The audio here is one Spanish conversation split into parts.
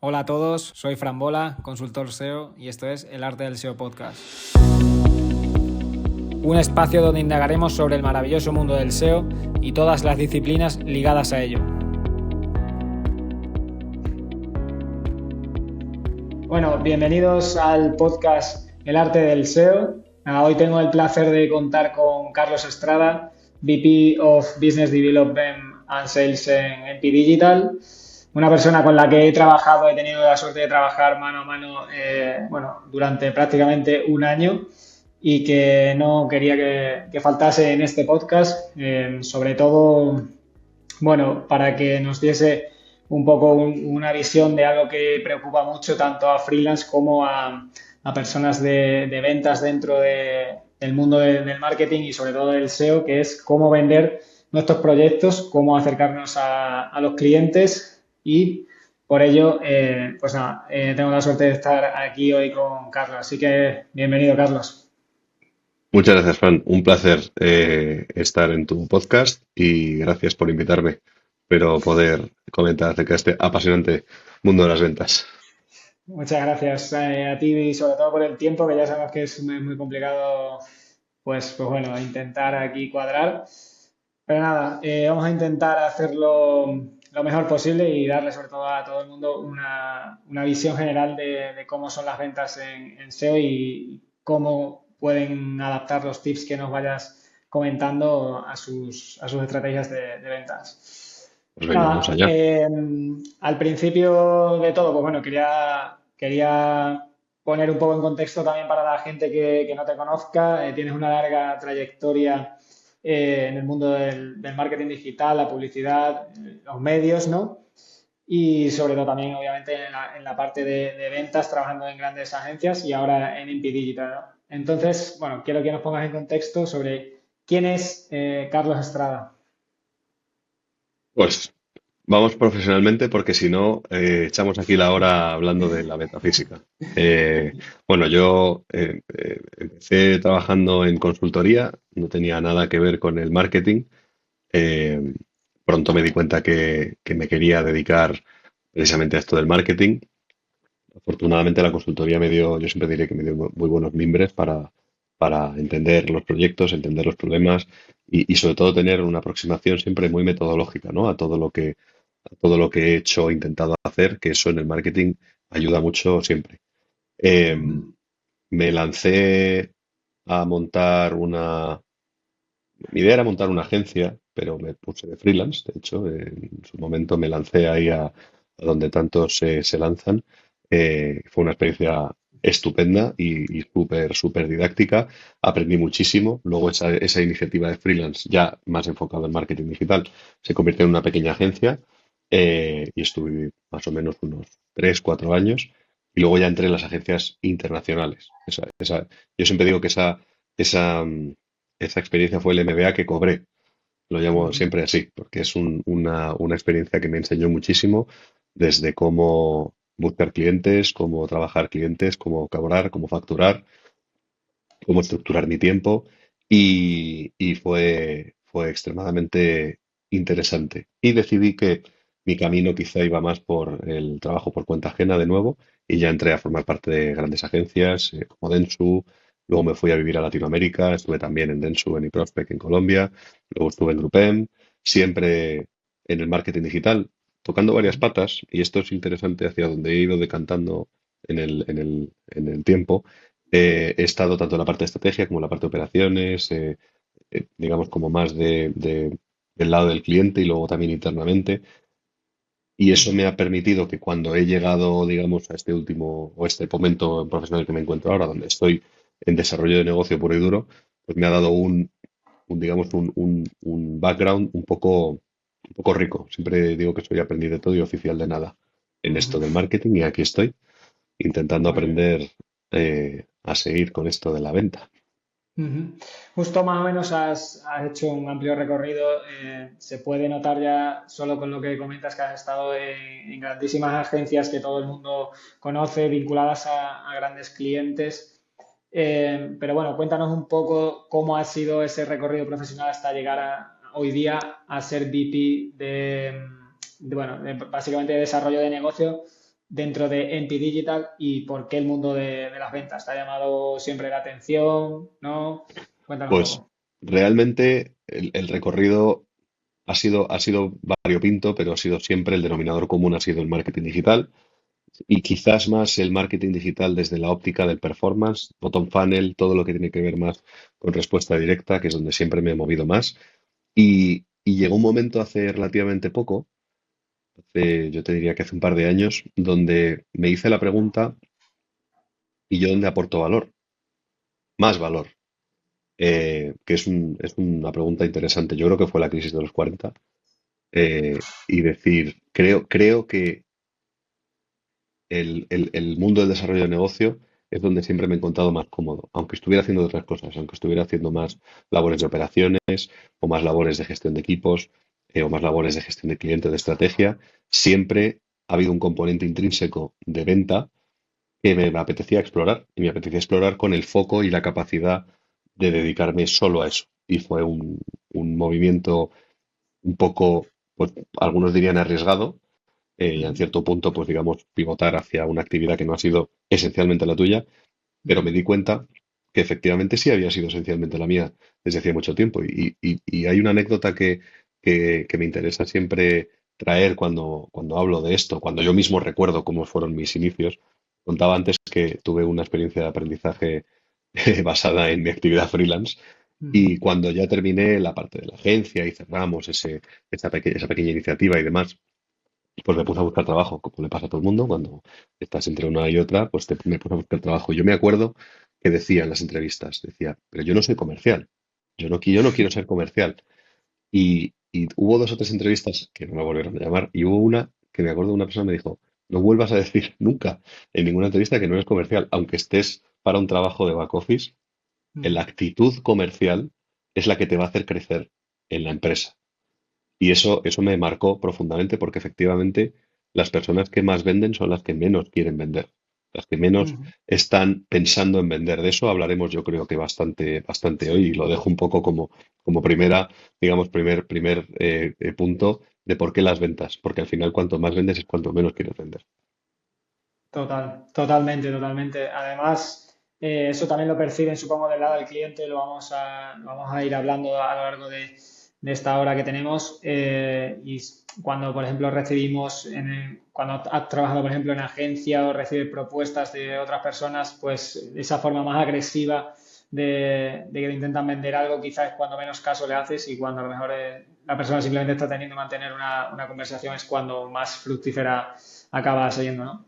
Hola a todos, soy Fran Bola, consultor SEO y esto es El Arte del SEO Podcast. Un espacio donde indagaremos sobre el maravilloso mundo del SEO y todas las disciplinas ligadas a ello. Bueno, bienvenidos al podcast El Arte del SEO. Hoy tengo el placer de contar con Carlos Estrada, VP of Business Development and Sales en MP Digital. Una persona con la que he tenido la suerte de trabajar mano a mano, durante prácticamente un año y que no quería que faltase en este podcast, sobre todo, para que nos diese un poco una visión de algo que preocupa mucho tanto a freelance como a personas de ventas dentro del mundo del marketing y sobre todo del SEO, que es cómo vender nuestros proyectos, cómo acercarnos a los clientes y por ello, tengo la suerte de estar aquí hoy con Carlos. Así que bienvenido, Carlos. Muchas gracias, Fran. Un placer estar en tu podcast y gracias por invitarme. Espero poder comentar acerca de este apasionante mundo de las ventas. Muchas gracias a ti y sobre todo por el tiempo, que ya sabemos que es muy complicado, intentar aquí cuadrar. Pero nada, vamos a intentar hacerlo lo mejor posible y darle sobre todo a todo el mundo una visión general de cómo son las ventas en SEO y cómo pueden adaptar los tips que nos vayas comentando a sus estrategias de ventas. Pues venga, vamos Nada, allá. al principio de todo, quería poner un poco en contexto también para la gente que no te conozca. Tienes una larga trayectoria en el mundo del marketing digital, la publicidad, los medios, ¿no? Y sobre todo también, obviamente, en la parte de ventas, trabajando en grandes agencias y ahora en MP Digital, ¿no? Entonces, quiero que nos pongas en contexto sobre quién es Carlos Estrada. Pues vamos profesionalmente porque si no, echamos aquí la hora hablando de la metafísica. Yo empecé trabajando en consultoría, no tenía nada que ver con el marketing. Eh, Pronto me di cuenta que me quería dedicar precisamente a esto del marketing. Afortunadamente la consultoría yo siempre diré que me dio muy buenos mimbres para entender los proyectos, entender los problemas y sobre todo tener una aproximación siempre muy metodológica, ¿no? A todo lo que he hecho, intentado hacer, que eso en el marketing ayuda mucho siempre. Eh, Me lancé a montar mi idea era montar una agencia, pero me puse de freelance, de hecho, en su momento me lancé ahí a donde tantos se lanzan. Fue una experiencia estupenda y súper didáctica. Aprendí muchísimo. Luego esa iniciativa de freelance, ya más enfocada en marketing digital, se convirtió en una pequeña agencia y estuve más o menos unos 3, 4 años. Y luego ya entré en las agencias internacionales. Yo siempre digo que esa, esa experiencia fue el MBA que cobré. Lo llamo Ujú. siempre así, porque es una experiencia que me enseñó muchísimo desde cómo buscar clientes, cómo trabajar clientes, cómo cobrar, cómo facturar, cómo estructurar mi tiempo y fue extremadamente interesante. Y decidí que mi camino quizá iba más por el trabajo por cuenta ajena de nuevo y ya entré a formar parte de grandes agencias como Dentsu. Luego me fui a vivir a Latinoamérica, estuve también en Dentsu, en iProspect en Colombia, luego estuve en GroupM, siempre en el marketing digital, tocando varias Ujú. patas, y esto es interesante hacia donde he ido decantando en el tiempo. He estado tanto en la parte de estrategia como en la parte de operaciones, digamos como más del lado del cliente y luego también internamente. Y eso Ujú. me ha permitido que cuando he llegado, digamos, a este último o este momento profesional que me encuentro ahora, donde estoy en desarrollo de negocio puro y duro, pues me ha dado digamos, un background un poco rico. Siempre digo que soy aprendiz de todo y oficial de nada en esto Ujú. del marketing y aquí estoy intentando Muy bien. aprender a seguir con esto de la venta. Ujú. Justo más o menos has hecho un amplio recorrido. Se puede notar ya solo con lo que comentas que has estado en grandísimas agencias que todo el mundo conoce, vinculadas a grandes clientes. Pero bueno, cuéntanos un poco cómo ha sido ese recorrido profesional hasta llegar hoy día a ser VP básicamente de desarrollo de negocio dentro de Enty Digital y por qué el mundo de las ventas? ¿Te ha llamado siempre la atención? ¿No? Cuéntame un Pues poco. realmente el recorrido ha sido variopinto, pero ha sido siempre el denominador común, ha sido el marketing digital y quizás más el marketing digital desde la óptica del performance, bottom funnel, todo lo que tiene que ver más con respuesta directa, que es donde siempre me he movido más. Y llegó un momento hace relativamente poco, yo te diría que hace un par de años, donde me hice la pregunta, ¿y yo dónde aporto valor? Más valor. Que es una pregunta interesante. Yo creo que fue la crisis de los 40. Y decir, creo que el mundo del desarrollo de negocio es donde siempre me he encontrado más cómodo, aunque estuviera haciendo otras cosas, aunque estuviera haciendo más labores de operaciones o más labores de gestión de equipos o más labores de gestión de clientes, de estrategia, siempre ha habido un componente intrínseco de venta que me apetecía explorar y me apetecía explorar con el foco y la capacidad de dedicarme solo a eso. Y fue un movimiento un poco, pues algunos dirían arriesgado, y en Ujú, cierto punto, pues digamos, pivotar hacia una actividad que no ha sido esencialmente la tuya, pero me ujú. di cuenta que efectivamente sí había sido esencialmente la mía desde hacía mucho tiempo. Y hay una anécdota que me interesa siempre traer cuando hablo de esto, cuando yo mismo recuerdo cómo fueron mis inicios. Contaba antes que tuve una experiencia de aprendizaje basada en mi actividad freelance. Ujú. Y cuando ya terminé la parte de la agencia y cerramos esa pequeña iniciativa y demás, pues me puse a buscar trabajo, como le pasa a todo el mundo, cuando estás entre una y otra, pues me puse a buscar trabajo. Yo me acuerdo que decía en las entrevistas, decía, pero yo no soy comercial, yo no quiero ser comercial. Y hubo dos o tres entrevistas que no me volvieron a llamar, y hubo una que me acuerdo de una persona que me dijo, no vuelvas a decir nunca en ninguna entrevista que no eres comercial, aunque estés para un trabajo de back office, la Ujú. actitud comercial es la que te va a hacer crecer en la empresa. Y eso me marcó profundamente porque efectivamente las personas que más venden son las que menos quieren vender, las que menos Ujú. están pensando en vender. De eso hablaremos yo creo que bastante, bastante hoy y lo dejo un poco como primera, digamos, primer punto de por qué las ventas, porque al final cuanto más vendes es cuanto menos quieres vender. Totalmente, totalmente. Además, eso también lo perciben, supongo, del lado del cliente, lo vamos a ir hablando a lo largo de esta hora que tenemos. Cuando, por ejemplo, cuando has trabajado, por ejemplo, en agencia o recibes propuestas de otras personas, pues esa forma más agresiva de que te intentan vender algo, quizás es cuando menos caso le haces y cuando a lo mejor la persona simplemente está teniendo que mantener una conversación es cuando más fructífera acaba siendo, ¿no?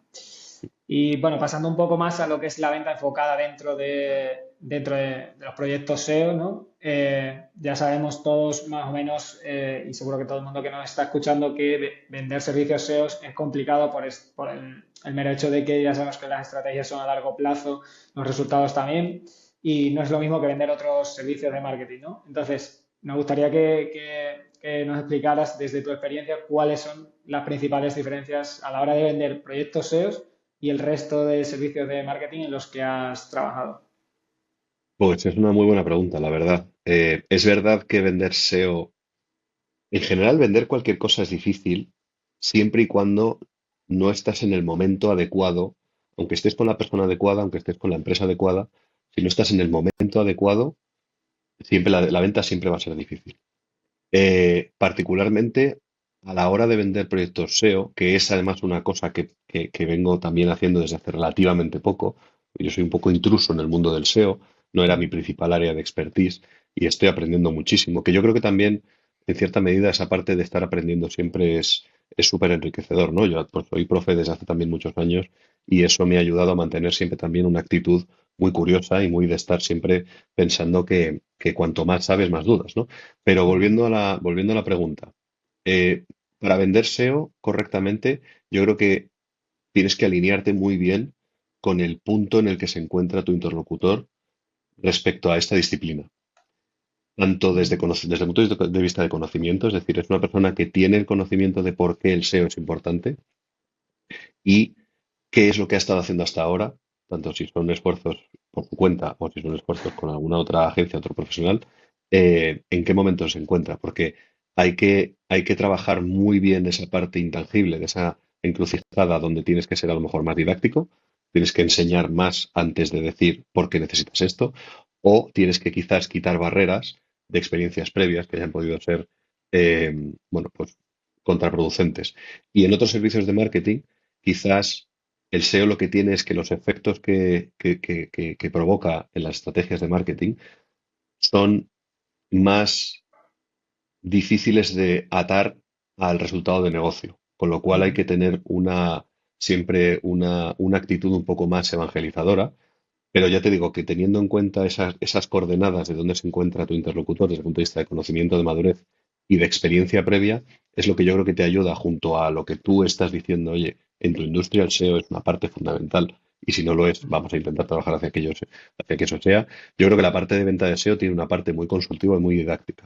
Y bueno, pasando un poco más a lo que es la venta enfocada dentro de los proyectos SEO, ¿no? Ya sabemos todos más o menos, y seguro que todo el mundo que nos está escuchando, que vender servicios SEO es complicado por el mero hecho de que ya sabemos que las estrategias son a largo plazo, los resultados también, y no es lo mismo que vender otros servicios de marketing, ¿no? Entonces, me gustaría que nos explicaras desde tu experiencia cuáles son las principales diferencias a la hora de vender proyectos SEOs y el resto de servicios de marketing en los que has trabajado. Pues es una muy buena pregunta, la verdad. Es verdad que vender SEO, en general vender cualquier cosa es difícil siempre y cuando no estás en el momento adecuado, aunque estés con la persona adecuada, aunque estés con la empresa adecuada, si no estás en el momento adecuado, siempre la venta siempre va a ser difícil. Particularmente a la hora de vender proyectos SEO, que es además una cosa que vengo también haciendo desde hace relativamente poco. Yo soy un poco intruso en el mundo del SEO, no era mi Mm. principal área de expertise y estoy aprendiendo muchísimo, que yo creo que también, en cierta medida, esa parte de estar aprendiendo siempre es súper enriquecedor, ¿no? Yo pues, soy profe desde hace también muchos años y eso me ha ayudado a mantener siempre también una actitud muy curiosa y muy de estar siempre pensando que cuanto más sabes, más dudas, ¿no? Pero Mm. volviendo a la pregunta, eh, para vender SEO correctamente, yo creo que tienes que alinearte muy bien con el punto en el que se encuentra tu interlocutor respecto a esta disciplina. Tanto Mm. desde el punto de vista de conocimiento, es decir, es una persona que tiene el conocimiento de por qué el SEO es importante y qué es lo que ha estado haciendo hasta ahora, tanto si son esfuerzos por su cuenta o si son esfuerzos con alguna otra agencia, otro profesional, en qué momento se encuentra, porque hay que trabajar muy bien esa parte intangible, de esa encrucijada donde tienes que ser a lo mejor más didáctico, tienes que enseñar más antes de decir por qué necesitas esto, o tienes que quizás quitar barreras de experiencias previas que hayan podido ser, bueno, pues contraproducentes. Y en otros servicios de marketing, quizás el SEO lo que tiene es que los efectos que provoca en las estrategias de marketing son más difíciles de atar al resultado de negocio, con lo cual hay Ujú. que tener siempre una actitud un poco más evangelizadora, pero ya te digo que teniendo en cuenta esas coordenadas de dónde se encuentra tu interlocutor desde el punto de vista de conocimiento, de madurez y de experiencia previa, es lo que yo creo que te ayuda junto a lo que tú estás diciendo, oye, en tu industria el SEO es una parte fundamental y si no lo es, vamos a intentar trabajar hacia que eso sea. Yo creo que la parte de venta de SEO tiene una parte muy consultiva y muy didáctica.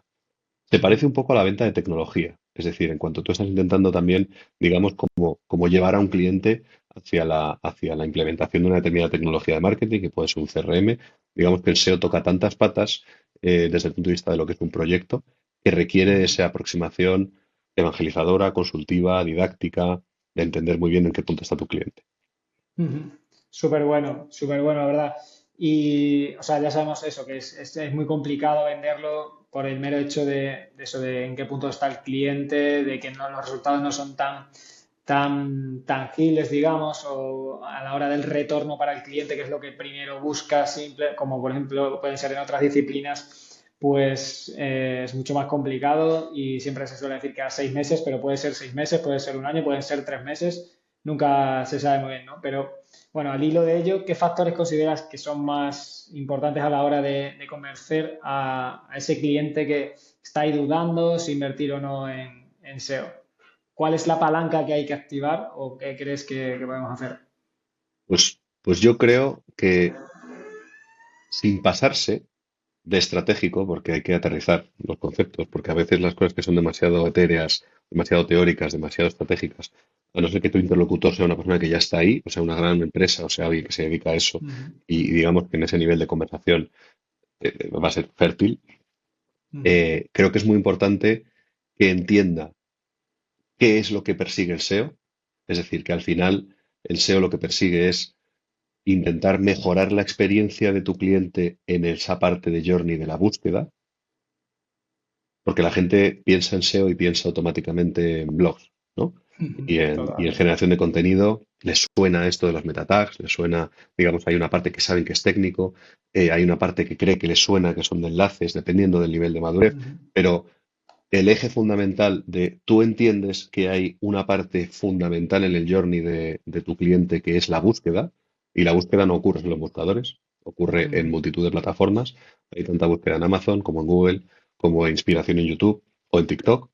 Se Ujú. parece un poco a la venta de tecnología, es decir, en cuanto tú estás intentando también, digamos, como llevar a un cliente hacia la implementación de una determinada tecnología de marketing, que puede ser un CRM, digamos que el SEO toca tantas patas desde el punto de vista de lo que es un proyecto, que requiere Ujú. esa aproximación evangelizadora, consultiva, didáctica, de entender muy bien en qué punto está tu cliente. Ujú. Súper bueno, la verdad. Y, o sea, ya sabemos eso, que es muy complicado venderlo por el mero hecho de eso, de en qué punto está el cliente, de que no, los resultados no son tan tangibles, digamos, o a la hora del retorno para el cliente, que es lo que primero busca, simple, como por ejemplo pueden ser en otras disciplinas, pues es mucho más complicado y siempre se suele decir que a 6 meses, pero puede ser 6 meses, puede ser un año, pueden ser 3 meses, nunca se sabe muy bien, ¿no? Pero bueno, al hilo de ello, ¿qué factores consideras que son más importantes a la hora de convencer a ese cliente que está ahí dudando si invertir o no en SEO? ¿Cuál es la palanca que hay que activar o qué crees que podemos hacer? Pues yo creo que sin pasarse de estratégico, porque hay que aterrizar los conceptos, porque a veces las cosas que son demasiado etéreas, demasiado teóricas, demasiado estratégicas, a no ser que tu interlocutor sea una persona que ya está ahí, o sea, una gran empresa, o sea, alguien que se dedica a eso, Ujú. y digamos que en ese nivel de conversación va a ser fértil, Ujú. creo que es muy importante que entienda qué es lo que persigue el SEO, es decir, que al final el SEO lo que persigue es intentar mejorar la experiencia de tu cliente en esa parte de journey de la búsqueda, porque la gente piensa en SEO y piensa automáticamente en blogs, ¿no? Y en Total. generación de contenido, les suena esto de los meta tags, les suena, digamos, hay una parte que saben que es técnico, hay una parte que cree que les suena que son de enlaces, dependiendo del nivel de madurez, Ujú. pero el eje fundamental de tú entiendes que hay una parte fundamental en el journey de tu cliente que es la búsqueda, y la búsqueda no ocurre en los buscadores, ocurre en Ujú. multitud de plataformas. Hay tanta búsqueda en Amazon como en Google, como inspiración en YouTube o en TikTok,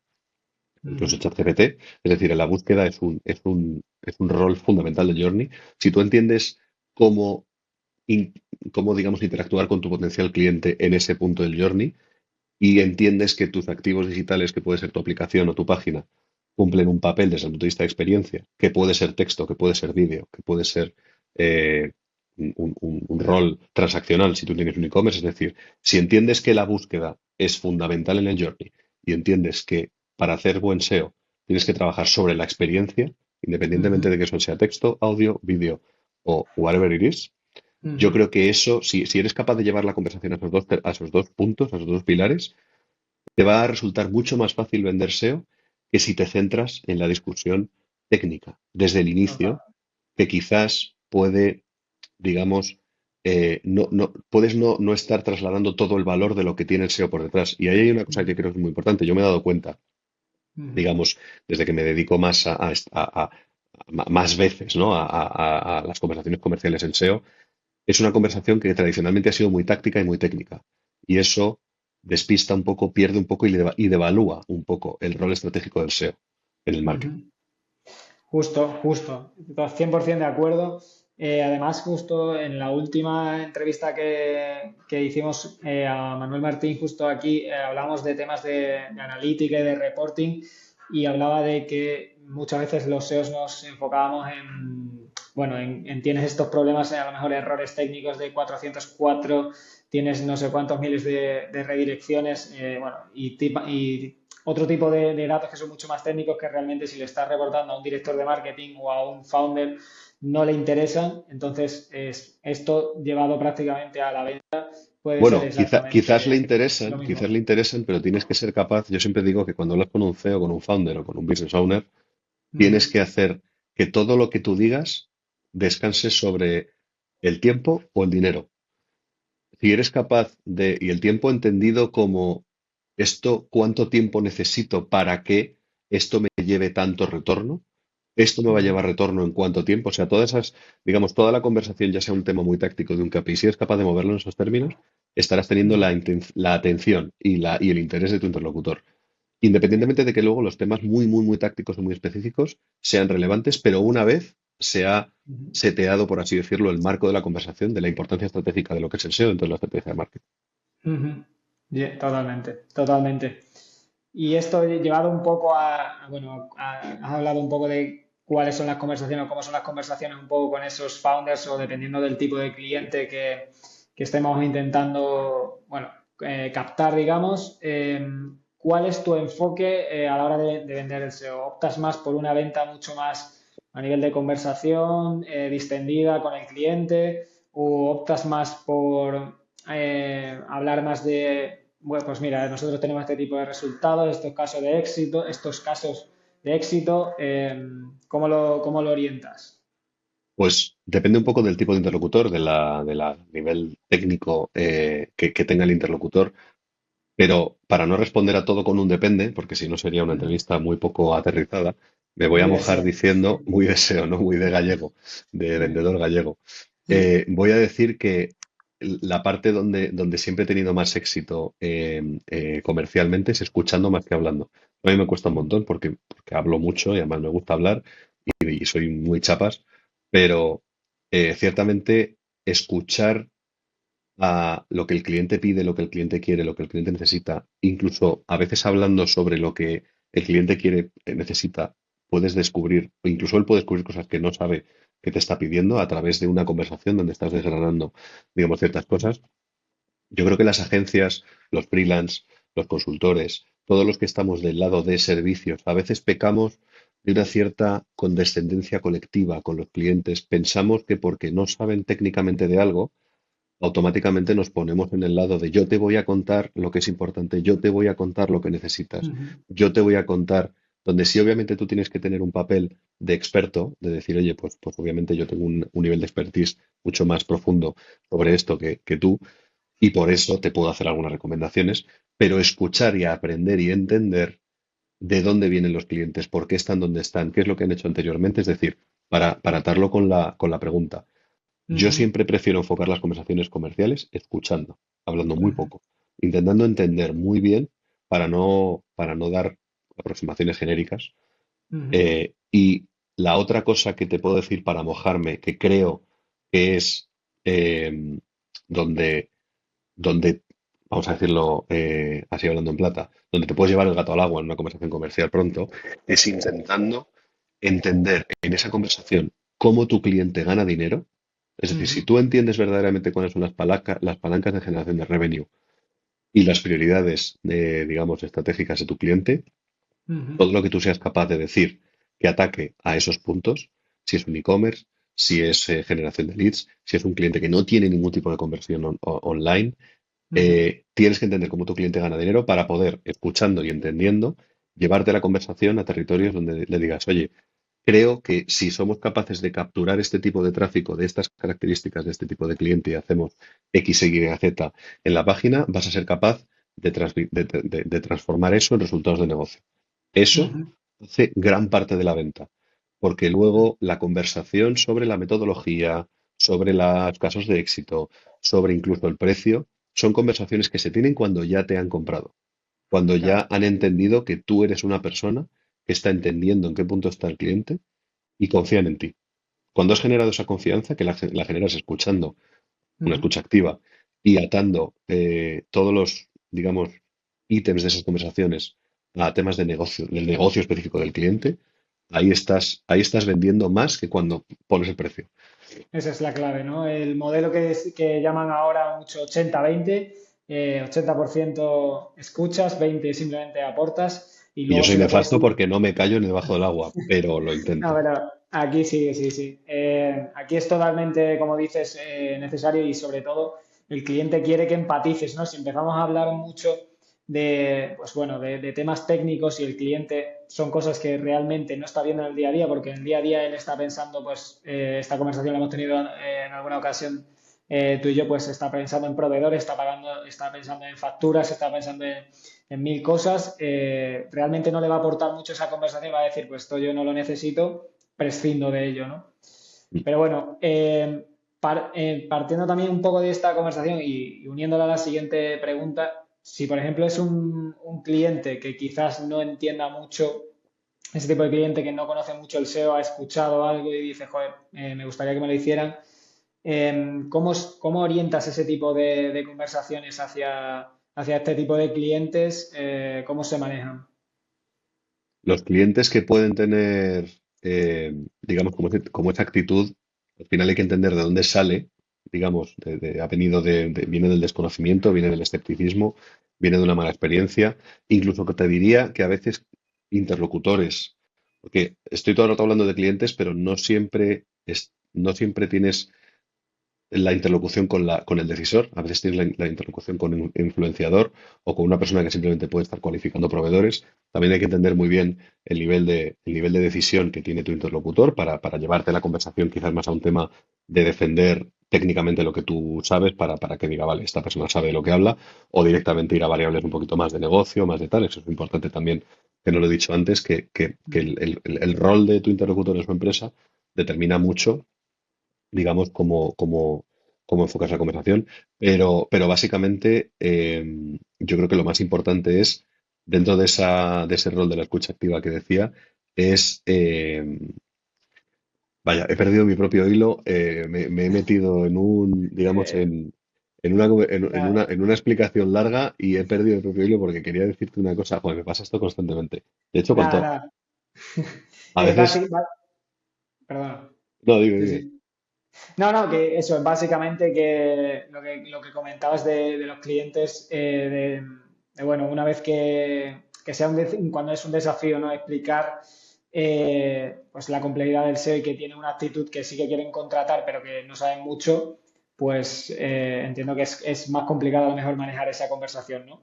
incluso Ujú. en ChatGPT. Es decir, en la búsqueda es un rol fundamental del journey. Si tú entiendes cómo, in- cómo, digamos, interactuar con tu potencial cliente en ese punto del journey, y entiendes que tus activos digitales, que puede ser tu aplicación o tu página, cumplen un papel desde el punto de vista de experiencia, que puede ser texto, que puede ser vídeo, que puede ser eh, un rol transaccional si tú tienes un e-commerce. Es decir, si entiendes que la búsqueda es fundamental en el journey y entiendes que para hacer buen SEO tienes que trabajar sobre la experiencia, independientemente Ujú. de que eso sea texto, audio, vídeo o whatever it is, yo Ujú. creo que eso, si eres capaz de llevar la conversación a esos dos puntos, a esos dos pilares, te va a resultar mucho más fácil vender SEO que si te centras en la discusión técnica desde el inicio, Total. que quizás puede, digamos, puedes no estar trasladando todo el valor de lo que tiene el SEO por detrás. Y ahí hay una cosa Ujú. que creo que es muy importante. Yo me he dado cuenta, Ujú. digamos, desde que me dedico más más veces, ¿no? A las conversaciones comerciales en SEO, es una conversación que tradicionalmente ha sido muy táctica y muy técnica. Y eso despista un poco, pierde un poco y devalúa un poco el rol estratégico del SEO en el marketing. Ujú. Justo, 100% de acuerdo. Además, justo en la última entrevista que hicimos a Manuel Martín, justo aquí, hablamos de temas de analítica y de reporting y hablaba de que muchas veces los SEOs nos enfocábamos en, bueno, tienes estos problemas, a lo mejor errores técnicos de 404, tienes no sé cuántos miles de redirecciones, bueno, y otro tipo de datos que son mucho más técnicos que realmente si le estás reportando a un director de marketing o a un founder no le interesan. Entonces, esto llevado prácticamente a la venta puede ser Bueno, exactamente lo quizás mismo. le interesan, pero tienes que ser capaz. Yo siempre digo que cuando hablas con un CEO, con un founder o con un business owner, tienes Ujú, que hacer que todo lo que tú digas descanse sobre el tiempo o el dinero. Si eres capaz de, y el tiempo entendido como esto, cuánto tiempo necesito para que esto me lleve tanto retorno, esto me va a ujú, llevar retorno en cuánto tiempo, o sea, todas esas, digamos, toda la conversación, ya sea un tema muy táctico de un KPI, si eres capaz de moverlo en esos términos, estarás teniendo ujú, la atención y el interés de tu interlocutor. Independientemente de que luego los temas muy tácticos y muy específicos sean relevantes, pero una vez se ha ujú, seteado, por así decirlo, el marco de la conversación de la importancia estratégica de lo que es el SEO dentro de la estrategia de marketing. ujú. Totalmente, totalmente. Y esto llevado un poco bueno, has hablado un poco de cuáles son las conversaciones o cómo son las conversaciones un poco con esos founders o dependiendo del tipo de cliente que estemos intentando, bueno, captar, digamos. ¿Cuál es tu enfoque a la hora de vender el SEO? ¿Optas más por una venta mucho más a nivel de conversación, distendida con el cliente, o optas más por hablar más de, bueno, pues mira, nosotros tenemos este tipo de resultados, estos casos de éxito, cómo lo orientas? Pues depende un poco del tipo de interlocutor, de la nivel técnico que tenga el interlocutor, pero para no responder a todo con un depende, porque si no sería una Ujú. entrevista muy poco aterrizada, me voy a Muy mojar deseo. diciendo, muy de SEO, ¿no? Muy de gallego, de vendedor gallego. Sí. Voy a decir que la parte donde siempre he tenido más éxito comercialmente es escuchando más que hablando. A mí me cuesta un montón porque hablo mucho y además me gusta hablar y soy muy chapas, pero ciertamente escuchar a lo que el cliente pide, lo que el cliente quiere, lo que el cliente necesita, incluso a veces hablando sobre lo que el cliente quiere, necesita, puedes descubrir, o incluso él puede descubrir cosas que no sabe que te está pidiendo a través de una conversación donde estás desgranando, digamos, ciertas cosas. Yo creo que las agencias, los freelance, los consultores, todos los que estamos del lado de servicios, a veces pecamos de una cierta condescendencia colectiva con los clientes. Pensamos que porque no saben técnicamente de algo, automáticamente nos ponemos en el lado de yo te voy a contar lo que es importante, yo te voy a contar lo que necesitas, Ujú, yo te voy a contar, donde sí obviamente tú tienes que tener un papel de experto, de decir, oye, pues obviamente yo tengo un nivel de expertise mucho más profundo sobre esto que tú, y por eso te puedo hacer algunas recomendaciones, pero escuchar y aprender y entender de dónde vienen los clientes, por qué están donde están, qué es lo que han hecho anteriormente, es decir, para atarlo con con la pregunta. Yo ujú, siempre prefiero enfocar las conversaciones comerciales escuchando, hablando muy ujú, poco, intentando entender muy bien para no dar aproximaciones genéricas. ujú, Y la otra cosa que te puedo decir para mojarme, que creo que es eh, donde, donde, vamos a decirlo así hablando en plata, donde te puedes llevar el gato al agua en una conversación comercial pronto, es intentando entender en esa conversación cómo tu cliente gana dinero. Es decir, si ujú, tú entiendes verdaderamente cuáles son las palancas de generación de revenue y las prioridades, digamos, estratégicas de tu cliente, ujú, todo lo que tú seas capaz de decir que ataque a esos puntos, si es un e-commerce, si es generación de leads, si es un cliente que no tiene ningún tipo de conversión online, ujú, tienes que entender cómo tu cliente gana dinero para poder, escuchando y entendiendo, llevarte la conversación a territorios donde le digas, oye, creo que si somos capaces de capturar este tipo de tráfico, de estas características, de este tipo de cliente y hacemos X, Y, Z en la página, vas a ser capaz de transformar eso en resultados de negocio. Eso ujú, hace gran parte de la venta, porque luego la conversación sobre la metodología, sobre los casos de éxito, sobre incluso el precio, son conversaciones que se tienen cuando ya te han comprado, cuando claro, ya han entendido que tú eres una persona que está entendiendo en qué punto está el cliente y confían en ti. Cuando has generado esa confianza, que la generas escuchando, una ujú, escucha activa y atando todos los, digamos, ítems de esas conversaciones a temas de negocio, del negocio específico del cliente, ahí estás vendiendo más que cuando pones el precio. Esa es la clave, ¿no? El modelo que llaman ahora mucho 80-20, 80% escuchas, 20 simplemente aportas y Y yo luego soy siempre puedes nefasto ir. porque no me callo ni debajo del agua, pero lo No, intento. pero aquí sí, sí, sí. Aquí es totalmente, como dices, necesario y sobre todo el cliente quiere que empatices, ¿no? Si empezamos a hablar mucho de, pues bueno, de temas técnicos y el cliente son cosas que realmente no está viendo en el día a día, porque en el día a día él está pensando, pues esta conversación la hemos tenido en alguna ocasión tú y yo, pues está pensando en proveedores, está pagando, está pensando en facturas, está pensando en mil cosas, realmente no le va a aportar mucho esa conversación, va a decir, pues esto yo no lo necesito, prescindo de ello, ¿no? Pero bueno, partiendo también un poco de esta conversación y uniéndola a la siguiente pregunta, si por ejemplo es un cliente que quizás no entienda mucho, ese tipo de cliente que no conoce mucho el SEO, ha escuchado algo y dice, joder, me gustaría que me lo hicieran, ¿cómo orientas ese tipo de conversaciones hacia este tipo de clientes? ¿Cómo se manejan? Los clientes que pueden tener, digamos, como esa actitud, al final hay que entender de dónde sale, digamos, ha venido viene del desconocimiento, viene del escepticismo, viene de una mala experiencia, incluso que te diría que a veces interlocutores, porque estoy todo el rato hablando de clientes, pero no siempre tienes la interlocución con el decisor, a veces tienes la interlocución con un influenciador o con una persona que simplemente puede estar cualificando proveedores. También hay que entender muy bien el nivel de decisión que tiene tu interlocutor para llevarte la conversación quizás más a un tema de defender técnicamente lo que tú sabes para que diga, vale, esta persona sabe de lo que habla, o directamente ir a variables un poquito más de negocio, más de tal. Eso es importante también, que no lo he dicho antes, que el rol de tu interlocutor en su empresa determina mucho digamos, cómo enfocas la conversación. Pero básicamente yo creo que lo más importante es, dentro de ese rol de la escucha activa que decía, es, vaya, he perdido mi propio hilo, me he metido digamos, Eh, en una explicación larga y he perdido el propio hilo porque quería decirte una cosa, joder, me pasa esto constantemente. De hecho, Nada, nada. a veces, Perdón. no, dime, Sí, dime. sí. No, no, que eso, básicamente que lo que comentabas de los clientes, bueno, una vez que sea cuando es un desafío, ¿no? Explicar pues la complejidad del SEO y que tiene una actitud que sí que quieren contratar, pero que no saben mucho, pues entiendo que es más complicado a lo mejor manejar esa conversación, ¿no?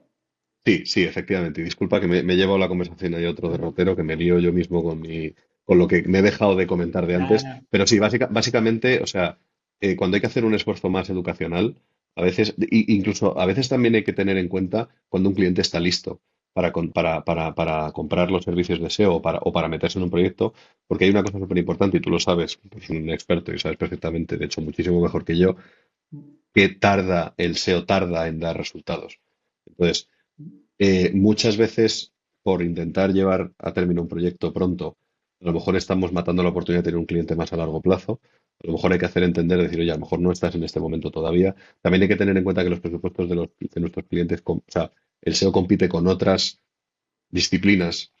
Sí, sí, efectivamente. Y disculpa que me he llevado la conversación ahí a otro derrotero, que me lío yo mismo con lo que me he dejado de comentar de Nada, antes. nada. Pero sí, básicamente, o sea, cuando hay que hacer un esfuerzo más educacional, a veces, incluso a veces también hay que tener en cuenta cuando un cliente está listo para comprar los servicios de SEO o para meterse en un proyecto, porque hay una cosa súper importante y tú lo sabes, pues un experto y sabes perfectamente, de hecho, muchísimo mejor que yo, que el SEO tarda en dar resultados. Entonces, muchas veces, por intentar llevar a término un proyecto pronto, a lo mejor estamos matando la oportunidad de tener un cliente más a largo plazo. A lo mejor hay que hacer entender, decir, oye, a lo mejor no estás en este momento todavía. También hay que tener en cuenta que los presupuestos de nuestros clientes, o sea, el SEO compite con otras disciplinas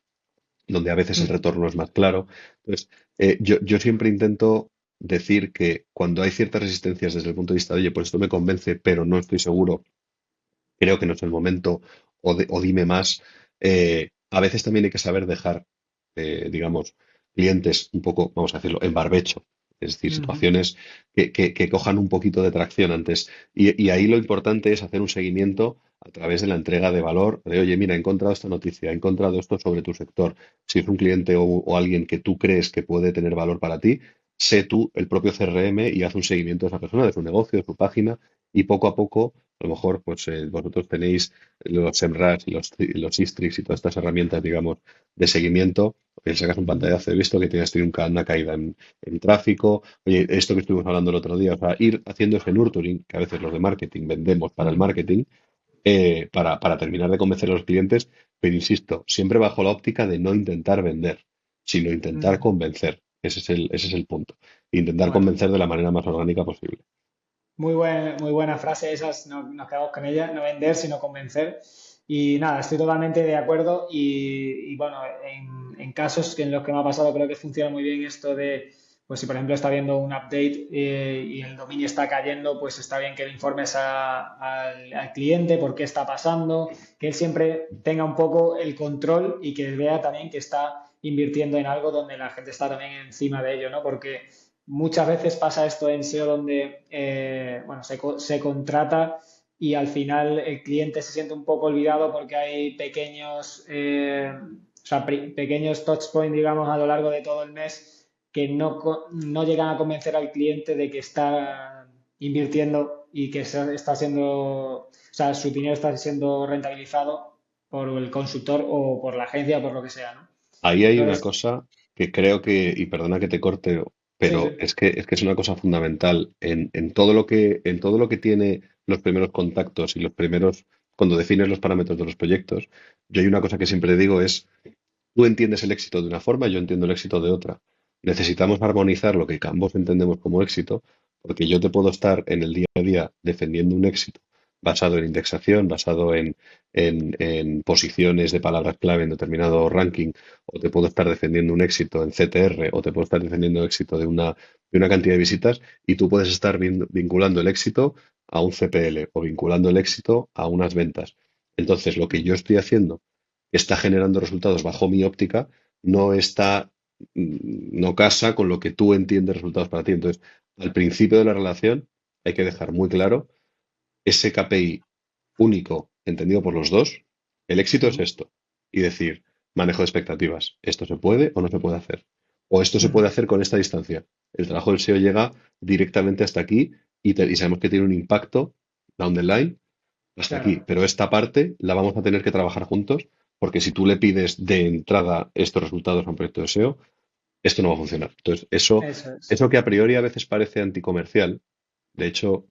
donde a veces el Mm, retorno es más claro. Entonces, yo siempre intento decir que cuando hay ciertas resistencias desde el punto de vista de, oye, pues esto me convence, pero no estoy seguro, creo que no es el momento, o dime más. A veces también hay que saber dejar, digamos, clientes un poco, vamos a decirlo, en barbecho. Es decir, ujú. situaciones que cojan un poquito de tracción antes. Y ahí lo importante es hacer un seguimiento a través de la entrega de valor, de, oye, mira, he encontrado esta noticia, he encontrado esto sobre tu sector. Si es un cliente o alguien que tú crees que puede tener valor para ti, sé tú el propio CRM y haz un seguimiento de esa persona, de su negocio, de su página, y poco a poco a lo mejor, pues vosotros tenéis los SEMrush, los Sistrix y todas estas herramientas, digamos, de seguimiento. Oye, sacas un pantallazo, he visto que tienes tenido una caída en tráfico. Oye, esto que estuvimos hablando el otro día, o sea, ir haciendo ese nurturing, que a veces los de marketing vendemos para el Ujú. marketing, para terminar de convencer a los clientes, pero insisto, siempre bajo la óptica de no intentar vender, sino intentar Ujú. convencer. Ese es el punto. Intentar Bueno, convencer de la manera más orgánica posible. muy buena frase esas, nos quedamos con ella, no vender, sino convencer. Y nada, estoy totalmente de acuerdo y bueno, en casos en los que me ha pasado, creo que funciona muy bien esto de, pues si por ejemplo está viendo un update y el dominio está cayendo, pues está bien que le informes al cliente por qué está pasando, que él siempre tenga un poco el control y que vea también que está invirtiendo en algo donde la gente está también encima de ello, ¿no? Porque muchas veces pasa esto en SEO donde, bueno, se contrata y al final el cliente se siente un poco olvidado porque hay pequeños, o sea, pequeños touch points, digamos, a lo largo de todo el mes que no llegan a convencer al cliente de que está invirtiendo y que está siendo, o sea, su dinero está siendo rentabilizado por el consultor o por la agencia o por lo que sea, ¿no? Ahí hay una Entonces, cosa que creo que, y perdona que te corte, sí, pero sí. es que es una cosa fundamental en todo lo que tiene los primeros contactos y los primeros, cuando defines los parámetros de los proyectos, yo hay una cosa que siempre digo es, tú entiendes el éxito de una forma, yo entiendo el éxito de otra. Necesitamos armonizar lo que ambos entendemos como éxito, porque yo te puedo estar en el día a día defendiendo un éxito basado en indexación, basado en posiciones de palabras clave en determinado ranking, o te puedo estar defendiendo un éxito en CTR, o te puedo estar defendiendo éxito de una cantidad de visitas, y tú puedes estar vinculando el éxito a un CPL o vinculando el éxito a unas ventas. Entonces, lo que yo estoy haciendo está generando resultados bajo mi óptica, no está, no casa con lo que tú entiendes resultados para ti. Entonces, al principio de la relación hay que dejar muy claro ese KPI único, entendido por los dos, el éxito es Ujú, esto. Y decir, manejo de expectativas, esto se puede o no se puede hacer. O esto se puede ujú, hacer con esta distancia. El trabajo del SEO llega directamente hasta aquí y sabemos que tiene un impacto down the line hasta aquí, claro, pero esta parte la vamos a tener que trabajar juntos, porque si tú le pides de entrada estos resultados a un proyecto de SEO, esto no va a funcionar. Entonces, eso es. eso que a priori a veces parece anticomercial, de hecho,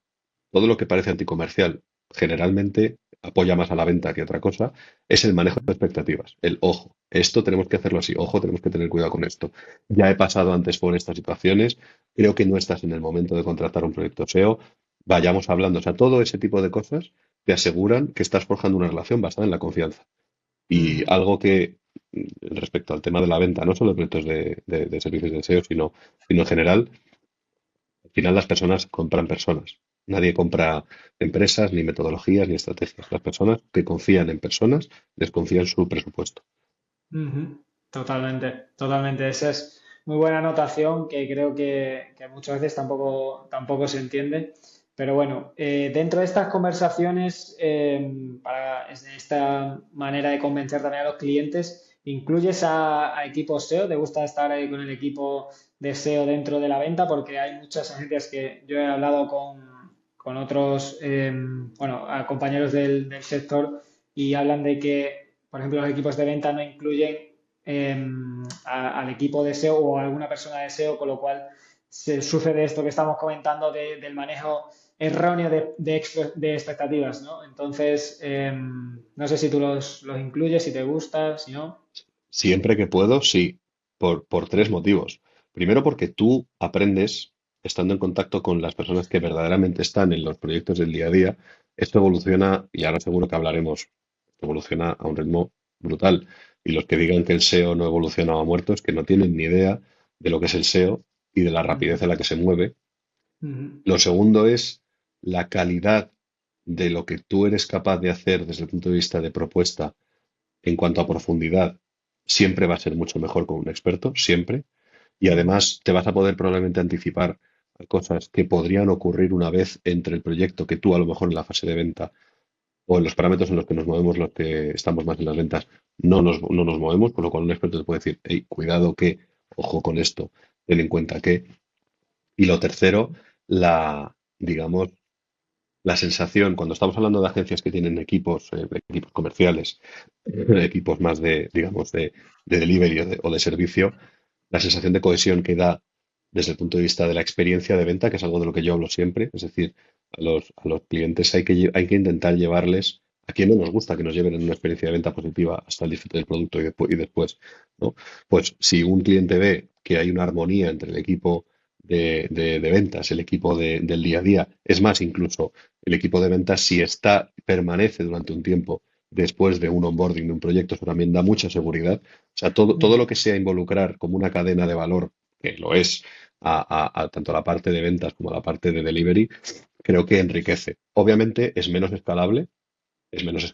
todo lo que parece anticomercial generalmente apoya más a la venta que otra cosa, es el manejo de expectativas. El ojo, esto tenemos que hacerlo así, ojo, tenemos que tener cuidado con esto. Ya he pasado antes por estas situaciones, creo que no estás en el momento de contratar un proyecto SEO, vayamos hablando, o sea, todo ese tipo de cosas te aseguran que estás forjando una relación basada en la confianza. Y Ujú, algo que, respecto al tema de la venta, no solo de proyectos de servicios de SEO, sino en general, al final las personas compran personas. Nadie compra empresas, ni metodologías, ni estrategias. Las personas que confían en personas les confían su presupuesto. ujú. Totalmente, totalmente. Esa es muy buena anotación que creo que muchas veces tampoco se entiende. Pero bueno, dentro de estas conversaciones, para esta manera de convencer también a los clientes, ¿incluyes a equipos SEO? ¿Te gusta estar ahí con el equipo de SEO dentro de la venta? Porque hay muchas agencias que yo he hablado con otros, bueno, a compañeros del sector y hablan de que, por ejemplo, los equipos de venta no incluyen al equipo de SEO o a alguna persona de SEO, con lo cual se sufre de esto que estamos comentando del manejo erróneo de expectativas, ¿no? Entonces, no sé si tú los incluyes, si te gusta, si no. Siempre que puedo, sí, por tres motivos. Primero, porque tú aprendes estando en contacto con las personas que verdaderamente están en los proyectos del día a día. Esto evoluciona, y ahora seguro que hablaremos, evoluciona a un ritmo brutal. Y los que digan que el SEO no evoluciona o ha muerto es que no tienen ni idea de lo que es el SEO y de la rapidez Ujú, a la que se mueve. ujú, Lo segundo es la calidad de lo que tú eres capaz de hacer desde el punto de vista de propuesta en cuanto a profundidad, siempre va a ser mucho mejor con un experto, siempre. Y ujú, además te vas a poder probablemente anticipar a cosas que podrían ocurrir una vez entre el proyecto que tú a lo mejor en la fase de venta o en los parámetros en los que nos movemos, los que estamos más en las ventas, no nos movemos, con lo cual un experto te puede decir, hey, cuidado que, ojo con esto, ten en cuenta que. Y lo tercero, digamos, la sensación, cuando estamos hablando de agencias que tienen equipos comerciales, equipos más de, digamos, de delivery o de servicio, la sensación de cohesión que da desde el punto de vista de la experiencia de venta, que es algo de lo que yo hablo siempre, es decir, a los clientes hay que intentar llevarles, a quien no nos gusta que nos lleven en una experiencia de venta positiva hasta el disfrute del producto y después, ¿no? Pues si un cliente ve que hay una armonía entre el equipo de ventas, el equipo del día a día, es más, incluso el equipo de ventas, si permanece durante un tiempo después de un onboarding de un proyecto, eso también da mucha seguridad. O sea, todo Mm, lo que sea involucrar como una cadena de valor, que lo es, a tanto la parte de ventas como a la parte de delivery, creo que enriquece. Obviamente es menos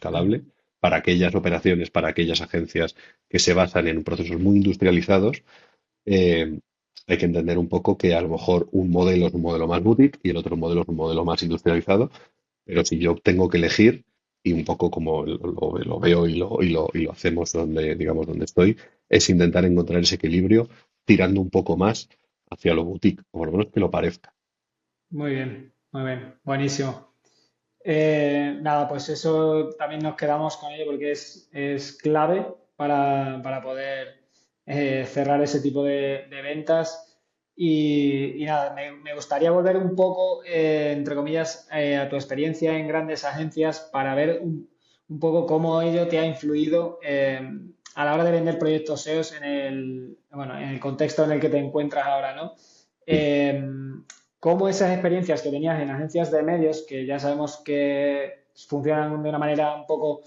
mm, escalable para aquellas operaciones, para aquellas agencias que se basan en procesos muy industrializados. eh, Hay que entender un poco que a lo mejor un modelo es un modelo más boutique y el otro modelo es un modelo más industrializado, pero si yo tengo que elegir, y un poco como lo veo y lo hacemos donde, digamos, donde estoy, es intentar encontrar ese equilibrio tirando un poco más hacia lo boutique, o por lo menos que lo parezca. muy bien, buenísimo. Nada, pues eso también nos quedamos con ello porque es clave para poder cerrar ese tipo de ventas. Y nada, me gustaría volver un poco, entre comillas, a tu experiencia en grandes agencias para ver un poco cómo ello te ha influido a la hora de vender proyectos SEOs bueno, en el contexto en el que te encuentras ahora, ¿no? Mm. Cómo esas experiencias que tenías en agencias de medios, que ya sabemos que funcionan de una manera un poco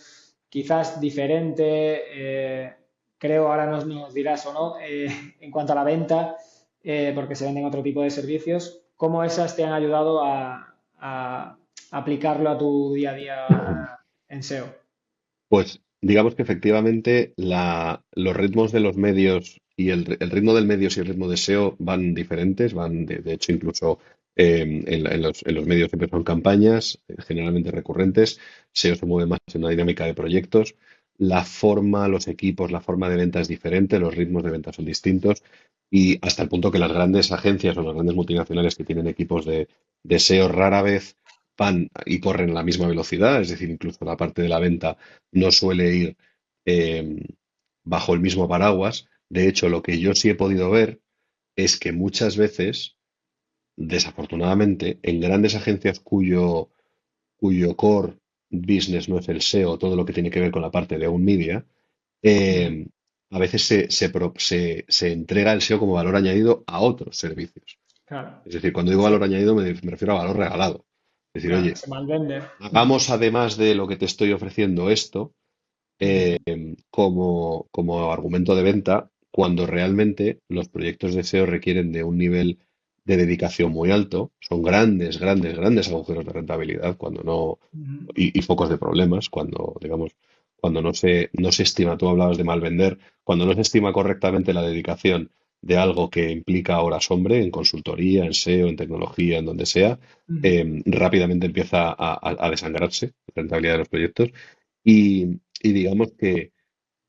quizás diferente, creo ahora nos dirás o no, en cuanto a la venta, porque se venden otro tipo de servicios, cómo esas te han ayudado a aplicarlo a tu día a día en SEO. Pues digamos que efectivamente los ritmos de los medios y el ritmo del medios y el ritmo de SEO van diferentes, van de hecho incluso en los medios siempre son campañas generalmente recurrentes, SEO se mueve más en una dinámica de proyectos, la forma, los equipos, la forma de venta es diferente, los ritmos de venta son distintos y hasta el punto que las grandes agencias o las grandes multinacionales que tienen equipos de SEO rara vez van y corren a la misma velocidad, es decir, incluso la parte de la venta no suele ir eh, bajo el mismo paraguas. De hecho, lo que yo sí he podido ver es que muchas veces, desafortunadamente, en grandes agencias cuyo core business no es el SEO, todo lo que tiene que ver con la parte de un media, Ujú. eh, a veces se entrega el SEO como valor añadido a otros servicios. Claro, Es decir, cuando digo valor añadido me refiero a valor regalado. Es decir, claro, oye, se malvende. hagamos además de lo que te estoy ofreciendo esto, Ujú, como argumento de venta cuando realmente los proyectos de SEO requieren de un nivel de dedicación muy alto. Son grandes, grandes, grandes agujeros de rentabilidad cuando no, ujú, y focos de problemas cuando, digamos, cuando no se estima, tú hablabas de mal vender, cuando no se estima correctamente la dedicación de algo que implica horas hombre en consultoría, en SEO, en tecnología, en donde sea, ujú. rápidamente empieza a desangrarse la rentabilidad de los proyectos. Y digamos que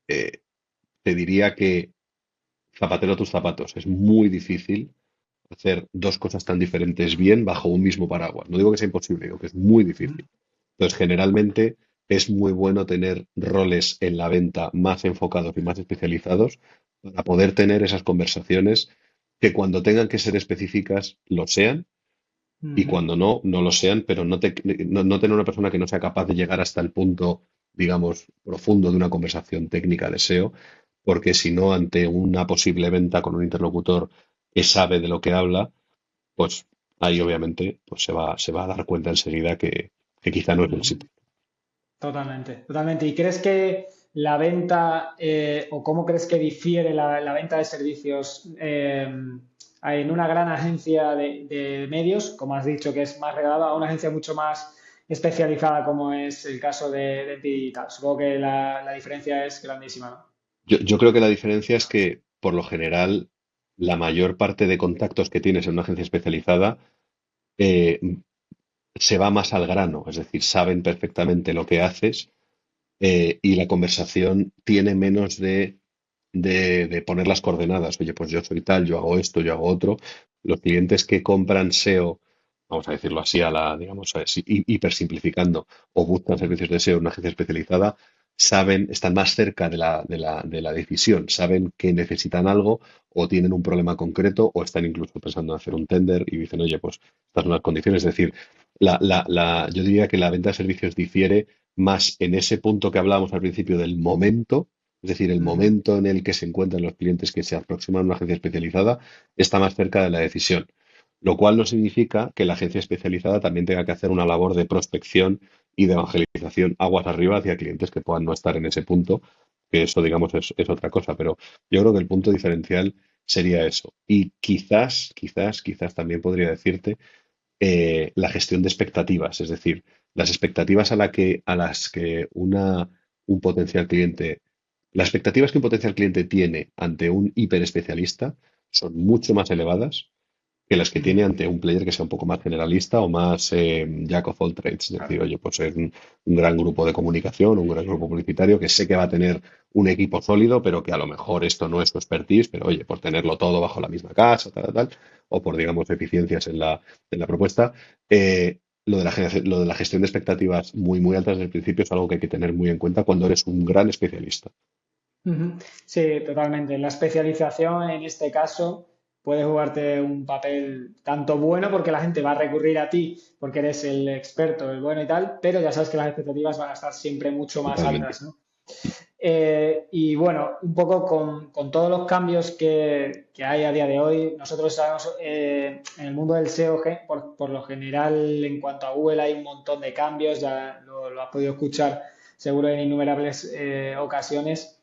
eh, te diría que zapatero a tus zapatos. Es muy difícil hacer dos cosas tan diferentes bien bajo un mismo paraguas. No digo que sea imposible, digo que es muy difícil. Entonces, generalmente es muy bueno tener roles en la venta más enfocados y más especializados para poder tener esas conversaciones que cuando tengan que ser específicas lo sean y Ujú. cuando no, no lo sean, pero no tener una persona que no sea capaz de llegar hasta el punto, digamos, profundo de una conversación técnica de SEO, porque si no, ante una posible venta con un interlocutor que sabe de lo que habla, pues ahí obviamente pues se va a dar cuenta enseguida que quizá no es el Ujú. sitio. Totalmente, totalmente. ¿Y crees que la venta o cómo crees que difiere la venta de servicios en una gran agencia de medios, como has dicho, que es más regalada, a una agencia mucho más especializada como es el caso de Digital? Supongo que la diferencia es grandísima, ¿no? Yo creo que la diferencia es que, por lo general, la mayor parte de contactos que tienes en una agencia especializada eh, se va más al grano, es decir, saben perfectamente lo que haces y la conversación tiene menos de poner las coordenadas. Oye, pues yo soy tal, yo hago esto, yo hago otro. Los clientes que compran SEO, vamos a decirlo así, digamos, así, hipersimplificando, o buscan Ujú, servicios de SEO en una agencia especializada, saben, están más cerca de la decisión, saben que necesitan algo o tienen un problema concreto o están incluso pensando en hacer un tender y dicen, oye, pues estas son las condiciones. Es decir, yo diría que la venta de servicios difiere más en ese punto que hablábamos al principio del momento, es decir, el ujú, momento en el que se encuentran los clientes que se aproximan a una agencia especializada está más cerca de la decisión. lo cual no significa que la agencia especializada también tenga que hacer una labor de prospección y de evangelización aguas arriba hacia clientes que puedan no estar en ese punto, que eso, digamos, es otra cosa, pero yo creo que el punto diferencial sería eso. Y quizás también podría decirte la gestión de expectativas, es decir, las expectativas a las que un potencial cliente, las expectativas que un potencial cliente tiene ante un hiperespecialista son mucho más elevadas que las que Ujú. tiene ante un player que sea un poco más generalista o más jack of all trades. Es decir, Claro. oye, pues es un gran grupo de comunicación, un gran grupo publicitario que sé que va a tener un equipo sólido, pero que a lo mejor esto no es su expertise, pero oye, por tenerlo todo bajo la misma casa, tal, o por, digamos, eficiencias en la propuesta. Lo de la gestión de expectativas muy altas desde el principio es algo que hay que tener muy en cuenta cuando eres un gran especialista. Ujú. Sí, totalmente. La especialización en este caso puede jugarte un papel tanto bueno porque la gente va a recurrir a ti porque eres el experto, el bueno y tal, pero ya sabes que las expectativas van a estar siempre mucho más Totalmente. altas, ¿no? Y bueno, un poco con todos los cambios que hay a día de hoy, nosotros sabemos en el mundo del SEO, por lo general, en cuanto a Google, hay un montón de cambios, ya lo has podido escuchar seguro en innumerables ocasiones.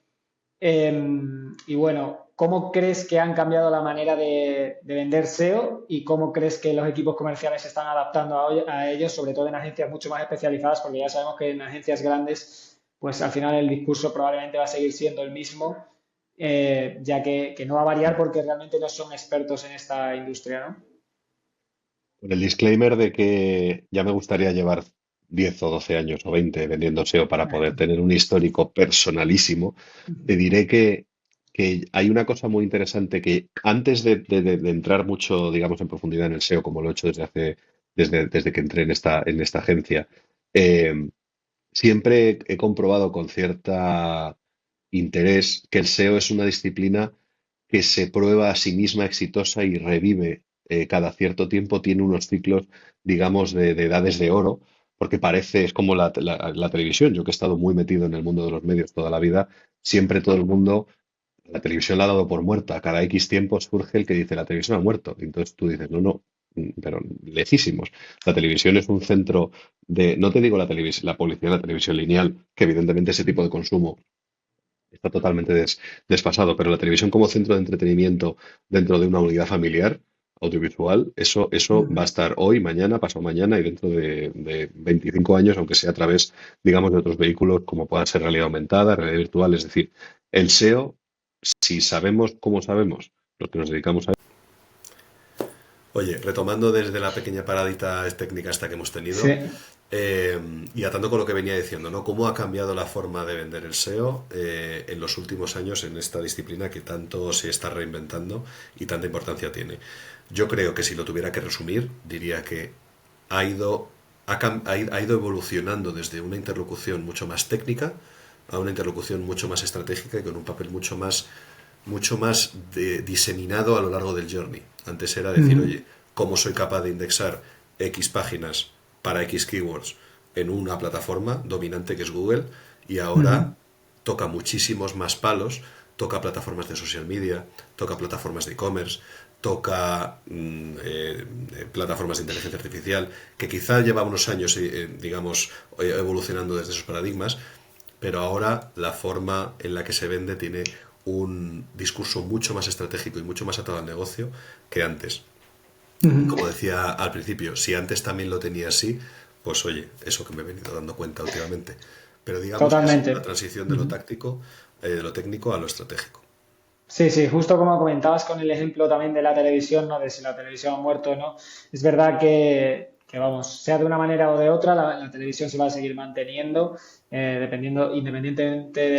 Y bueno, ¿cómo crees que han cambiado la manera de vender SEO y cómo crees que los equipos comerciales se están adaptando a ellos, sobre todo en agencias mucho más especializadas? Porque ya sabemos que en agencias grandes, pues al final el discurso probablemente va a seguir siendo el mismo, ya que no va a variar porque realmente no son expertos en esta industria, ¿no? Con el disclaimer de que ya me gustaría llevar 10 o 12 años o 20 vendiendo SEO para poder tener un histórico personalísimo, te diré que hay una cosa muy interesante que antes de entrar mucho, digamos, en profundidad en el SEO, como lo he hecho desde que entré en esta agencia, eh, siempre he comprobado con cierta interés que el SEO es una disciplina que se prueba a sí misma exitosa y revive cada cierto tiempo, tiene unos ciclos, digamos, de edades de oro, porque parece, es como la televisión. Yo que he estado muy metido en el mundo de los medios toda la vida, siempre todo el mundo, la televisión la ha dado por muerta. Cada X tiempo surge el que dice la televisión ha muerto. Entonces tú dices, no, no, pero lejísimos. La televisión es un centro no te digo la publicidad, la televisión lineal, que evidentemente ese tipo de consumo está totalmente desfasado, pero la televisión como centro de entretenimiento dentro de una unidad familiar audiovisual, eso va a Ujú. estar hoy, mañana, pasado mañana y dentro de 25 años, aunque sea a través, digamos, de otros vehículos como pueda ser realidad aumentada, realidad virtual. Es decir, el SEO, si sabemos cómo sabemos, los que nos dedicamos a. Oye, retomando desde la pequeña paradita técnica esta que hemos Sí. tenido, eh, y atando con lo que venía diciendo, ¿no? ¿Cómo ha cambiado la forma de vender el SEO en los últimos años en esta disciplina que tanto se está reinventando y tanta importancia tiene? Yo creo que si lo tuviera que resumir, diría que ha ido, ha ido evolucionando desde una interlocución mucho más técnica a una interlocución mucho más estratégica y con un papel mucho más diseminado a lo largo del journey. Antes era decir, Ujú. oye, ¿cómo soy capaz de indexar X páginas para X keywords en una plataforma dominante que es Google? Y Ujú. ahora toca muchísimos más palos, toca plataformas de social media, toca plataformas de e-commerce, toca plataformas de inteligencia artificial, que quizá lleva unos años, digamos, evolucionando desde esos paradigmas, pero ahora la forma en la que se vende tiene un discurso mucho más estratégico y mucho más atado al negocio que antes. Y Ujú. como decía al principio, si antes también lo tenía así, pues oye, eso que me he venido dando cuenta últimamente. Pero digamos que ha sido una Totalmente. transición de lo Ujú. táctico, de lo técnico a lo estratégico. Sí, sí, justo como comentabas con el ejemplo también de la televisión, ¿no? De si la televisión ha muerto o no. Es verdad vamos, sea de una manera o de otra, la televisión se va a seguir manteniendo, independientemente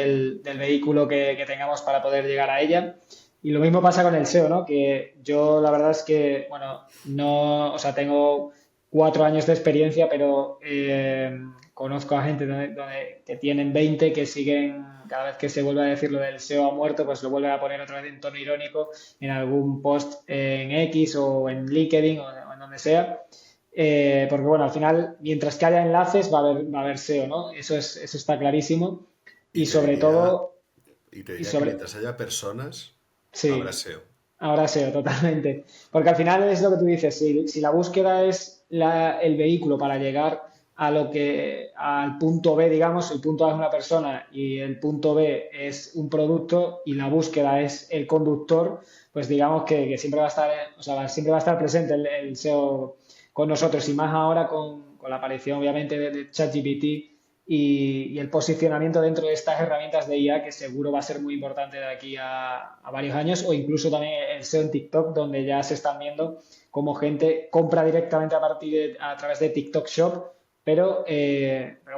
del vehículo que tengamos para poder llegar a ella. Y lo mismo pasa con el SEO, ¿no? Que yo la verdad es que, bueno, no, o sea, tengo 4 años de experiencia, pero conozco a gente que tienen 20 que siguen, cada vez que se vuelve a decir lo del SEO ha muerto, pues lo vuelven a poner otra vez en tono irónico en algún post en X o en LinkedIn o en donde sea. Porque bueno, al final, mientras que haya enlaces, va a haber SEO, ¿no? Eso está clarísimo. Y Y te sobre diría, todo, y te y diría que sobre, mientras haya personas, habrá sí, SEO. Ahora SEO, totalmente. Porque al final es lo que tú dices, si la búsqueda es el vehículo para llegar al punto B, digamos, el punto A es una persona y el punto B es un producto y la búsqueda es el conductor, pues digamos que siempre va a estar, o sea, siempre va a estar presente el SEO con nosotros y más ahora con la aparición, obviamente, de ChatGPT y el posicionamiento dentro de estas herramientas de IA que seguro va a ser muy importante de aquí a varios años o incluso también el SEO en TikTok donde ya se están viendo cómo gente compra directamente a través de TikTok Shop, pero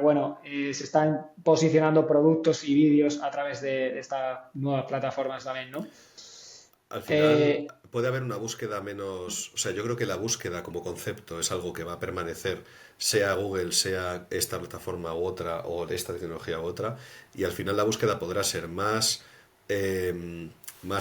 bueno, se están posicionando productos y vídeos a través de estas nuevas plataformas también, ¿no? Al final Eh, puede haber una búsqueda menos, o sea, yo creo que la búsqueda como concepto es algo que va a permanecer, sea Google, sea esta plataforma u otra, o esta tecnología u otra, y al final la búsqueda podrá ser más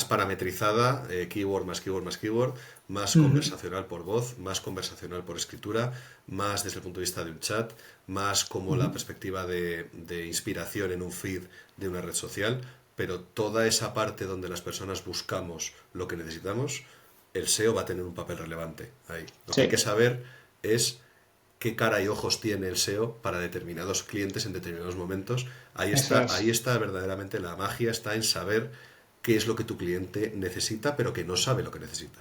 parametrizada, keyword más keyword más keyword, más ujú, conversacional por voz, más conversacional por escritura, más desde el punto de vista de un chat, más como la ujú. perspectiva de inspiración en un feed de una red social, pero toda esa parte donde las personas buscamos lo que necesitamos, el SEO va a tener un papel relevante ahí. Lo que hay que Sí, saber es qué cara y ojos tiene el SEO para determinados clientes en determinados momentos. eso Ahí es. está verdaderamente la magia, está en saber qué es lo que tu cliente necesita, pero que no sabe lo que necesita.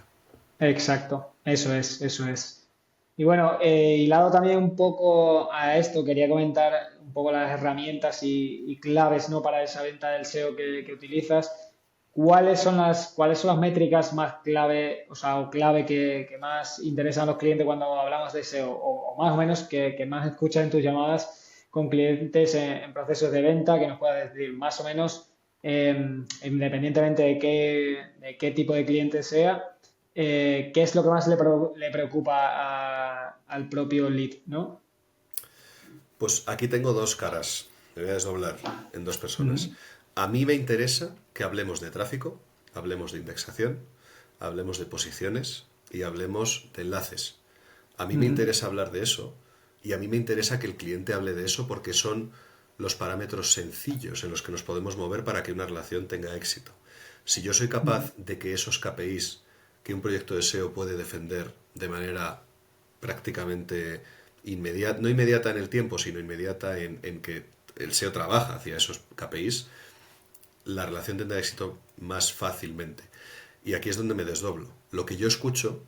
Exacto, eso es, eso es. Y bueno, hilado también un poco a esto, quería comentar un poco las herramientas y claves, ¿no? Para esa venta del SEO que utilizas. Cuáles son las métricas más clave, o sea, o clave que más interesan a los clientes cuando hablamos de SEO? O más o menos que más escuchas en tus llamadas con clientes en procesos de venta, que nos puedas decir más o menos, independientemente de qué tipo de cliente sea qué es lo que más le preocupa al propio lead, ¿no? Pues aquí tengo dos caras, me voy a desdoblar en dos personas. Ujú, A mí me interesa que hablemos de tráfico, hablemos de indexación, hablemos de posiciones y hablemos de enlaces. A mí me ujú, interesa hablar de eso y a mí me interesa que el cliente hable de eso porque son los parámetros sencillos en los que nos podemos mover para que una relación tenga éxito. Si yo soy ujú, capaz de que esos KPIs que un proyecto de SEO puede defender de manera prácticamente inmediata, no inmediata en el tiempo, sino inmediata en que el SEO trabaja hacia esos KPIs, la relación tendrá éxito más fácilmente. Y aquí es donde me desdoblo. Lo que yo escucho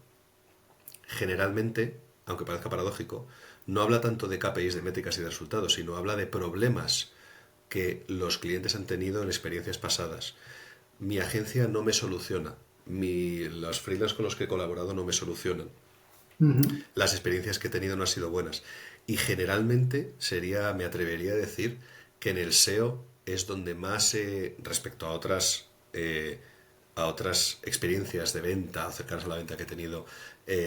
generalmente, aunque parezca paradójico, no habla tanto de KPIs, de métricas y de resultados, sino habla de problemas que los clientes han tenido en experiencias pasadas. Mi agencia no me soluciona, los freelance con los que he colaborado no me solucionan, ujú, las experiencias que he tenido no han sido buenas. Y generalmente me atrevería a decir que en el SEO es donde más, respecto a otras experiencias de venta o cercanas a la venta que he tenido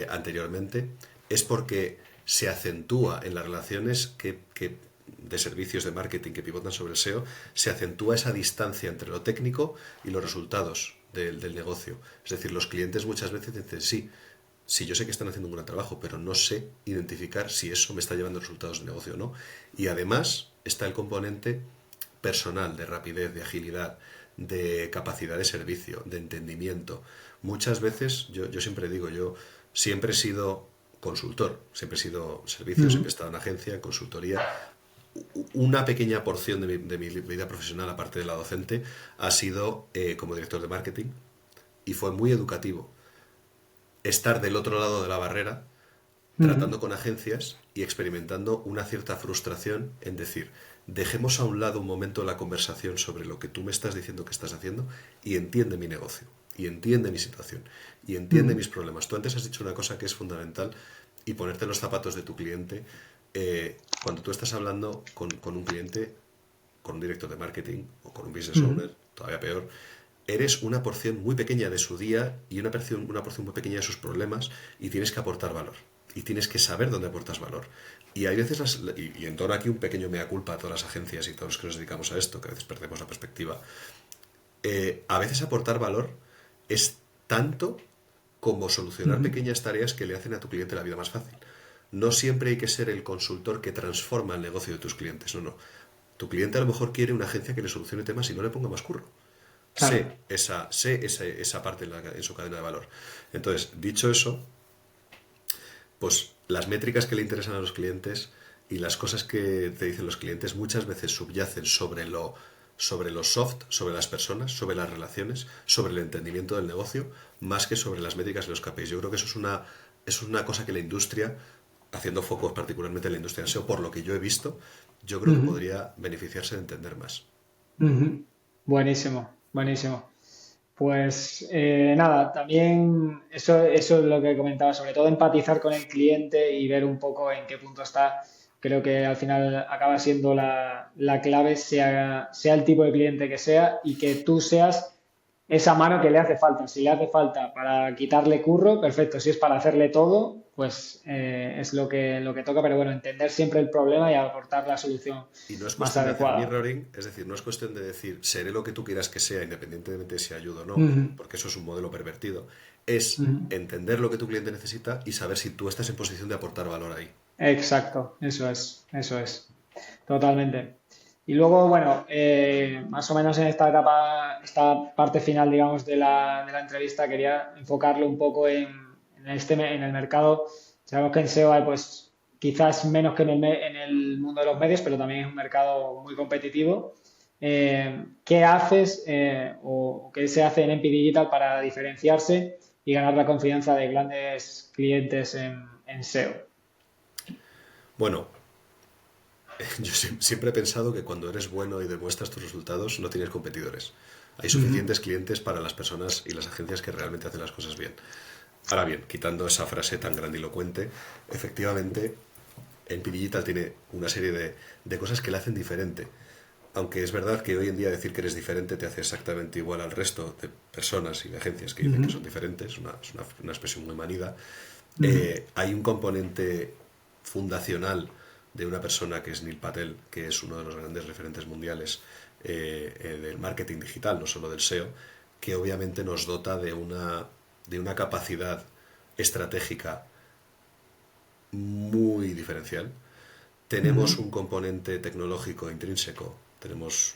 anteriormente, es porque se acentúa en las relaciones de servicios de marketing que pivotan sobre el SEO, se acentúa esa distancia entre lo técnico y los resultados del negocio. Es decir, los clientes muchas veces dicen, sí, sí, yo sé que están haciendo un gran trabajo, pero no sé identificar si eso me está llevando resultados de negocio o no. Y además está el componente personal, de rapidez, de agilidad, de capacidad de servicio, de entendimiento. Muchas veces, yo siempre digo, yo siempre he sido consultor, siempre he sido servicio, siempre he ujú. estado en agencia, en consultoría. Una pequeña porción de mi vida profesional, aparte de la docente, ha sido como director de marketing y fue muy educativo estar del otro lado de la barrera, Ujú, tratando con agencias y experimentando una cierta frustración en decir, dejemos a un lado un momento la conversación sobre lo que tú me estás diciendo que estás haciendo y entiende mi negocio, y entiende mi situación, y entiende mis ujú, problemas. Tú antes has dicho una cosa que es fundamental y ponerte en los zapatos de tu cliente. Cuando tú estás hablando con un cliente, con un director de marketing o con un business ujú. owner, todavía peor, eres una porción muy pequeña de su día y una porción muy pequeña de sus problemas y tienes que aportar valor. Y tienes que saber dónde aportas valor. Y hay veces, y en torno aquí un pequeño mea culpa a todas las agencias y todos los que nos dedicamos a esto, que a veces perdemos la perspectiva. A veces aportar valor es tanto como solucionar Ujú, pequeñas tareas que le hacen a tu cliente la vida más fácil. No siempre hay que ser el consultor que transforma el negocio de tus clientes, no, no. Tu cliente a lo mejor quiere una agencia que le solucione temas y no le ponga más curro. Claro. esa parte en su cadena de valor. Entonces, dicho eso, pues las métricas que le interesan a los clientes y las cosas que te dicen los clientes muchas veces subyacen sobre lo soft, sobre las personas, sobre las relaciones, sobre el entendimiento del negocio, más que sobre las métricas y los KPIs. Yo creo que eso es una cosa que la industria, haciendo focos particularmente en la industria del SEO, por lo que yo he visto, yo creo que Ujú, podría beneficiarse de entender más. ujú. Buenísimo, buenísimo. Pues nada, también eso es lo que comentaba, sobre todo empatizar con el cliente y ver un poco en qué punto está. Creo que al final acaba siendo la clave, sea el tipo de cliente que sea, y que tú seas esa mano que le hace falta. Si le hace falta para quitarle curro, perfecto. Si es para hacerle todo, pues es lo que toca. Pero bueno, entender siempre el problema y aportar la solución Y no es más cuestión de hacer adecuada. mirroring, es decir, no es cuestión de decir, seré lo que tú quieras que sea, independientemente de si ayudo o no, Ujú, porque eso es un modelo pervertido. Es ujú. entender lo que tu cliente necesita y saber si tú estás en posición de aportar valor ahí. Exacto, eso es, totalmente. Y luego, bueno, más o menos en esta etapa, esta parte final, digamos, de la entrevista, quería enfocarlo un poco en el mercado. Sabemos que en SEO hay, pues, quizás menos que en el mundo de los medios, pero también es un mercado muy competitivo. ¿Qué haces o qué se hace en MP Digital para diferenciarse y ganar la confianza de grandes clientes en SEO? Bueno, yo siempre he pensado que cuando eres bueno y demuestras tus resultados, no tienes competidores. Hay Ujú, suficientes clientes para las personas y las agencias que realmente hacen las cosas bien. Ahora bien, quitando esa frase tan grandilocuente, efectivamente, NP Digital tiene una serie de cosas que le hacen diferente. Aunque es verdad que hoy en día decir que eres diferente te hace exactamente igual al resto de personas y de agencias que dicen que ujú. son diferentes, una expresión muy manida. Ujú, Hay un componente fundacional de una persona que es Neil Patel, que es uno de los grandes referentes mundiales del marketing digital, no solo del SEO, que obviamente nos dota de una capacidad estratégica muy diferencial. Tenemos ujú, un componente tecnológico intrínseco. Tenemos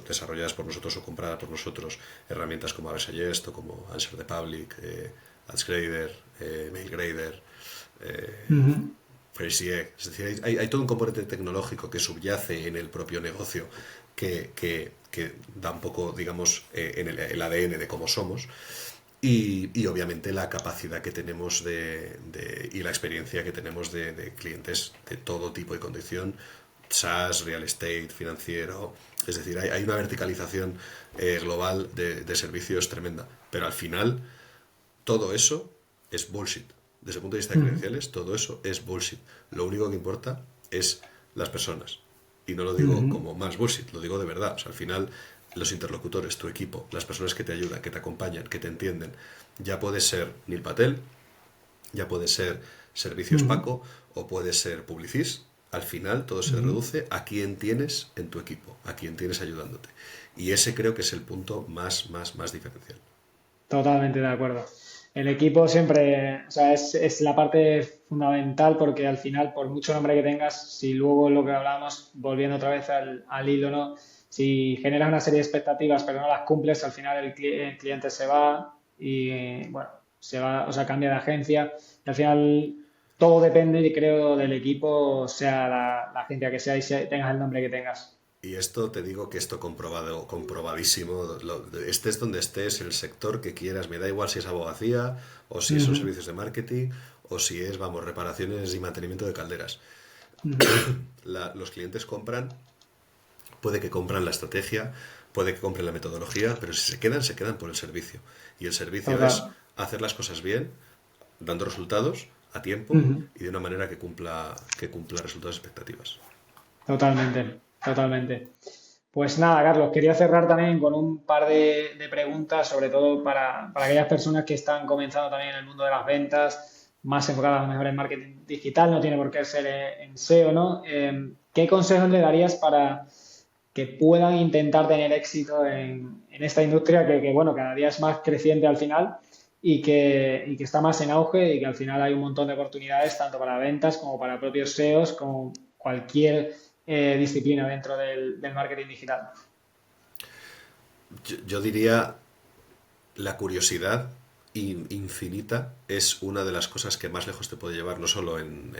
desarrolladas por nosotros o compradas por nosotros herramientas como Avasallest o como Answer the Public, AdsGrader, MailGrader, ujú, FreeCX. Es decir, hay todo un componente tecnológico que subyace en el propio negocio que da un poco, digamos, en el ADN de cómo somos. Y obviamente la capacidad que tenemos y la experiencia que tenemos de clientes de todo tipo y condición, SaaS, real estate, financiero. Es decir, hay una verticalización global de servicios tremenda. Pero al final, todo eso es bullshit. Desde el punto de vista de ujú, credenciales, todo eso es bullshit. Lo único que importa es las personas. Y no lo digo ujú, como más bullshit, lo digo de verdad. O sea, al final, los interlocutores, tu equipo, las personas que te ayudan, que te acompañan, que te entienden, ya puede ser Neil Patel, ya puede ser Servicios ujú, Paco o puede ser Publicis. Al final todo se ujú. reduce a quién tienes en tu equipo, a quién tienes ayudándote. Y ese creo que es el punto más diferencial. Totalmente de acuerdo. El equipo siempre, o sea, es la parte fundamental porque al final, por mucho nombre que tengas, si luego lo que hablábamos, volviendo otra vez al hilo, ¿no? Si generas una serie de expectativas pero no las cumples, al final el cliente se va y, bueno, se va, o sea, cambia de agencia. Y al final todo depende, y creo, del equipo, sea la agencia que sea y tengas el nombre que tengas. Y esto te digo que esto comprobado, comprobadísimo. Estés donde estés, el sector que quieras, me da igual si es abogacía o si son Ujú, servicios de marketing o si es, vamos, reparaciones y mantenimiento de calderas. ujú. Los clientes compran, puede que compran la estrategia, puede que compren la metodología, pero si se quedan por el servicio. Y el servicio es Total. hacer las cosas bien, dando resultados a tiempo Ujú. y de una manera que cumpla resultados y expectativas. Totalmente, totalmente. Pues nada, Carlos, quería cerrar también con un par de preguntas, sobre todo para aquellas personas que están comenzando también en el mundo de las ventas, más enfocadas a lo mejor en marketing digital, no tiene por qué ser en SEO, ¿no? ¿Qué consejos le darías para que puedan intentar tener éxito en esta industria que, bueno, cada día es más creciente al final y que está más en auge y que al final hay un montón de oportunidades tanto para ventas como para propios SEOs, como cualquier disciplina dentro del marketing digital? yo diría la curiosidad infinita es una de las cosas que más lejos te puede llevar, no solo en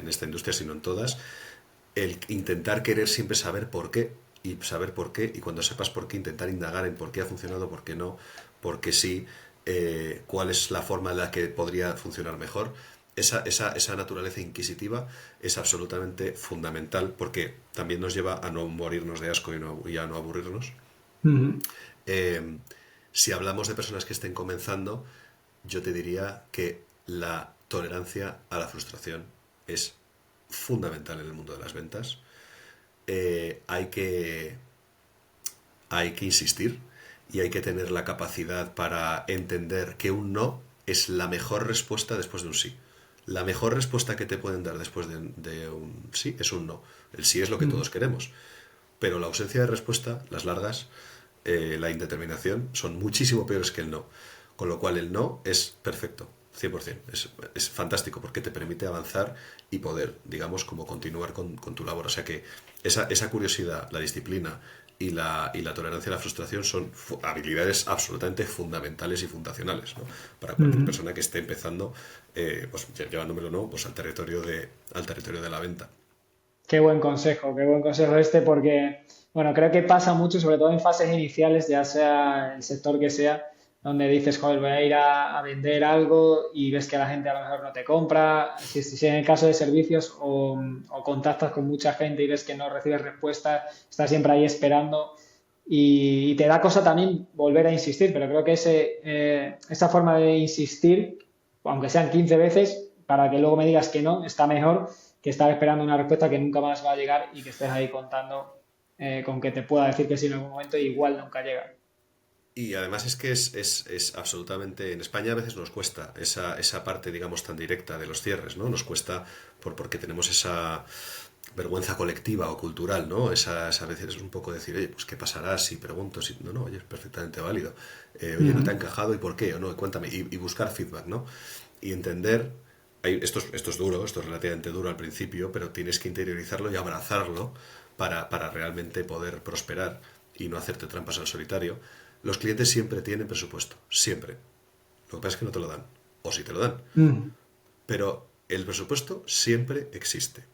esta industria, sino en todas. El intentar querer siempre saber por qué y saber por qué, y cuando sepas por qué, intentar indagar en por qué ha funcionado, por qué no, por qué sí, cuál es la forma en la que podría funcionar mejor. Esa naturaleza inquisitiva es absolutamente fundamental porque también nos lleva a no morirnos de asco y a no aburrirnos. Ujú. Eh, si hablamos de personas que estén comenzando, yo te diría que la tolerancia a la frustración es fundamental en el mundo de las ventas. Eh, hay que, hay que insistir y hay que tener la capacidad para entender que un no es la mejor respuesta después de un sí. La mejor respuesta que te pueden dar después de un sí es un no. El sí es lo que Ujú. todos queremos. Pero la ausencia de respuesta, las largas, la indeterminación, son muchísimo peores que el no. Con lo cual el no es perfecto, 100%. Es fantástico porque te permite avanzar y poder, digamos, como continuar con tu labor. O sea que esa curiosidad, la disciplina y la tolerancia a la frustración son habilidades absolutamente fundamentales y fundacionales, ¿no? Para cualquier Ujú. persona que esté empezando, pues llevándomelo no, pues al territorio de la venta. Qué buen consejo este, porque, bueno, creo que pasa mucho, sobre todo en fases iniciales, ya sea el sector que sea, donde dices, joder, voy a ir a vender algo y ves que la gente a lo mejor no te compra. Si en el caso de servicios o contactas con mucha gente y ves que no recibes respuesta, estás siempre ahí esperando y te da cosa también volver a insistir, pero creo que esa forma de insistir, aunque sean 15 veces, para que luego me digas que no, está mejor que estar esperando una respuesta que nunca más va a llegar y que estés ahí contando con que te pueda decir que sí en algún momento y igual nunca llega. Y además es que es absolutamente. En España a veces nos cuesta esa parte, digamos, tan directa de los cierres, ¿no? Nos cuesta porque tenemos esa vergüenza colectiva o cultural, ¿no? A veces es un poco decir, oye, pues ¿qué pasará si pregunto? Si, no, no, oye, es perfectamente válido. Oye, ¿no te ha Ujú. encajado y por qué? O no, cuéntame. Y buscar feedback, ¿no? Y entender. Esto es duro, esto es relativamente duro al principio, pero tienes que interiorizarlo y abrazarlo para realmente poder prosperar y no hacerte trampas al solitario. Los clientes siempre tienen presupuesto, siempre. Lo que pasa es que no te lo dan, o si te lo dan. Ujú. Pero el presupuesto siempre existe.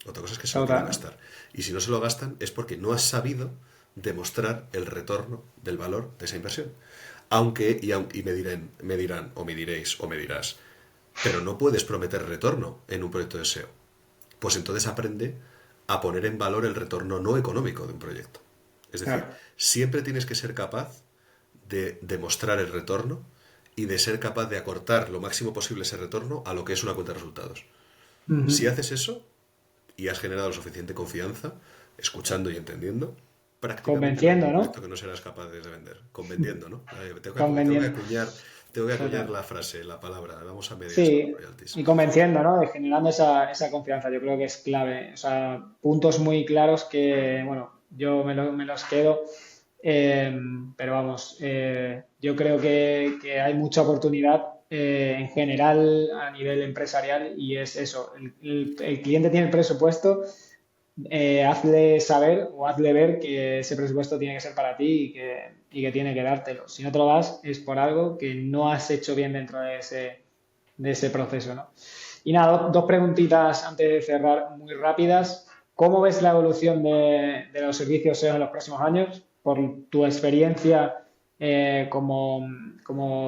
Otra cosa es que se lo quieran Total. gastar. Y si no se lo gastan es porque no has sabido demostrar el retorno del valor de esa inversión. Y me dirán, o me diréis, o me dirás, pero no puedes prometer retorno en un proyecto de SEO. Pues entonces aprende a poner en valor el retorno no económico de un proyecto. Es decir, Claro. siempre tienes que ser capaz de demostrar el retorno y de ser capaz de acortar lo máximo posible ese retorno a lo que es una cuenta de resultados. Si Ujú. haces eso y has generado suficiente confianza, escuchando y entendiendo, prácticamente no hay Convenciendo, un proyecto ¿no? que no serás capaz de vender. Convendiendo, ¿no? Tengo que Convendiendo. acuñar, tengo que acuñar Total. la frase, la palabra. Vamos a medias con los Sí, royalties. y convenciendo, ¿no? De generando esa confianza, yo creo que es clave. O sea, puntos muy claros que, bueno, yo me los quedo, eh, pero vamos, yo creo que hay mucha oportunidad en general a nivel empresarial y es eso, el cliente tiene el presupuesto, hazle saber o hazle ver que ese presupuesto tiene que ser para ti y que tiene que dártelo. Si no te lo das es por algo que no has hecho bien dentro de ese proceso, ¿no? Y nada, dos preguntitas antes de cerrar muy rápidas. ¿Cómo ves la evolución de los servicios SEO en los próximos años? Por tu experiencia como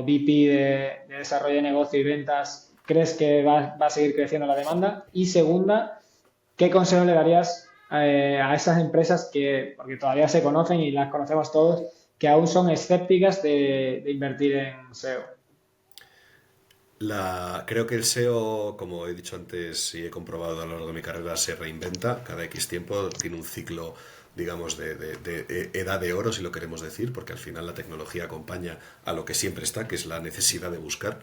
VP de desarrollo de negocio y ventas, ¿crees que va a seguir creciendo la demanda? Y segunda, ¿qué consejo le darías a esas empresas que, porque todavía se conocen y las conocemos todos, que aún son escépticas de invertir en SEO? Creo que el SEO, como he dicho antes y he comprobado a lo largo de mi carrera, se reinventa cada X tiempo, tiene un ciclo, digamos, de edad de oro, si lo queremos decir, porque al final la tecnología acompaña a lo que siempre está, que es la necesidad de buscar.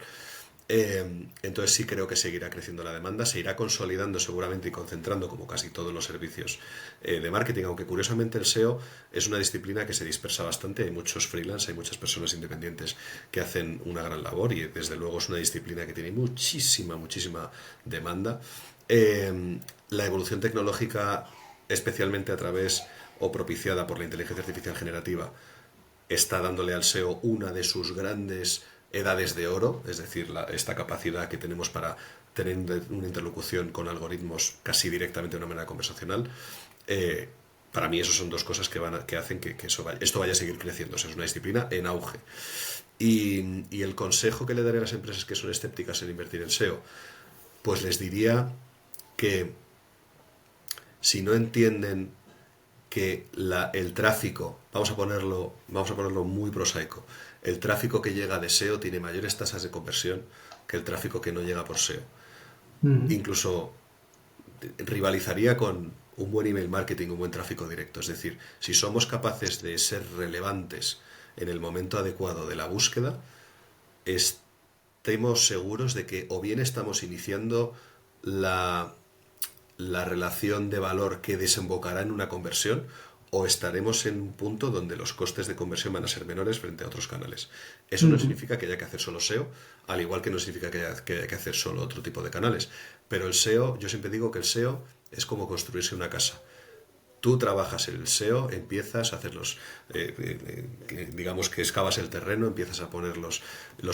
Entonces sí creo que seguirá creciendo la demanda, se irá consolidando seguramente y concentrando como casi todos los servicios de marketing, aunque curiosamente el SEO es una disciplina que se dispersa bastante, hay muchos freelance, hay muchas personas independientes que hacen una gran labor y desde luego es una disciplina que tiene muchísima, muchísima demanda. La evolución tecnológica, especialmente a través o propiciada por la inteligencia artificial generativa, está dándole al SEO una de sus grandes edades de oro, es decir, esta capacidad que tenemos para tener una interlocución con algoritmos casi directamente de una manera conversacional. Para mí, eso son dos cosas que hacen que esto vaya a seguir creciendo. O sea, es una disciplina en auge. Y el consejo que le daré a las empresas que son escépticas en invertir en SEO, pues les diría que si no entienden que el tráfico, vamos a ponerlo muy prosaico, el tráfico que llega de SEO tiene mayores tasas de conversión que el tráfico que no llega por SEO. Incluso rivalizaría con un buen email marketing, un buen tráfico directo. Es decir, si somos capaces de ser relevantes en el momento adecuado de la búsqueda, estemos seguros de que o bien estamos iniciando la relación de valor que desembocará en una conversión, o estaremos en un punto donde los costes de conversión van a ser menores frente a otros canales. Eso no significa que haya que hacer solo SEO, al igual que no significa que haya que hacer solo otro tipo de canales. Pero el SEO, yo siempre digo que el SEO es como construirse una casa. Tú trabajas el SEO, empiezas a hacer digamos que excavas el terreno, empiezas a poner los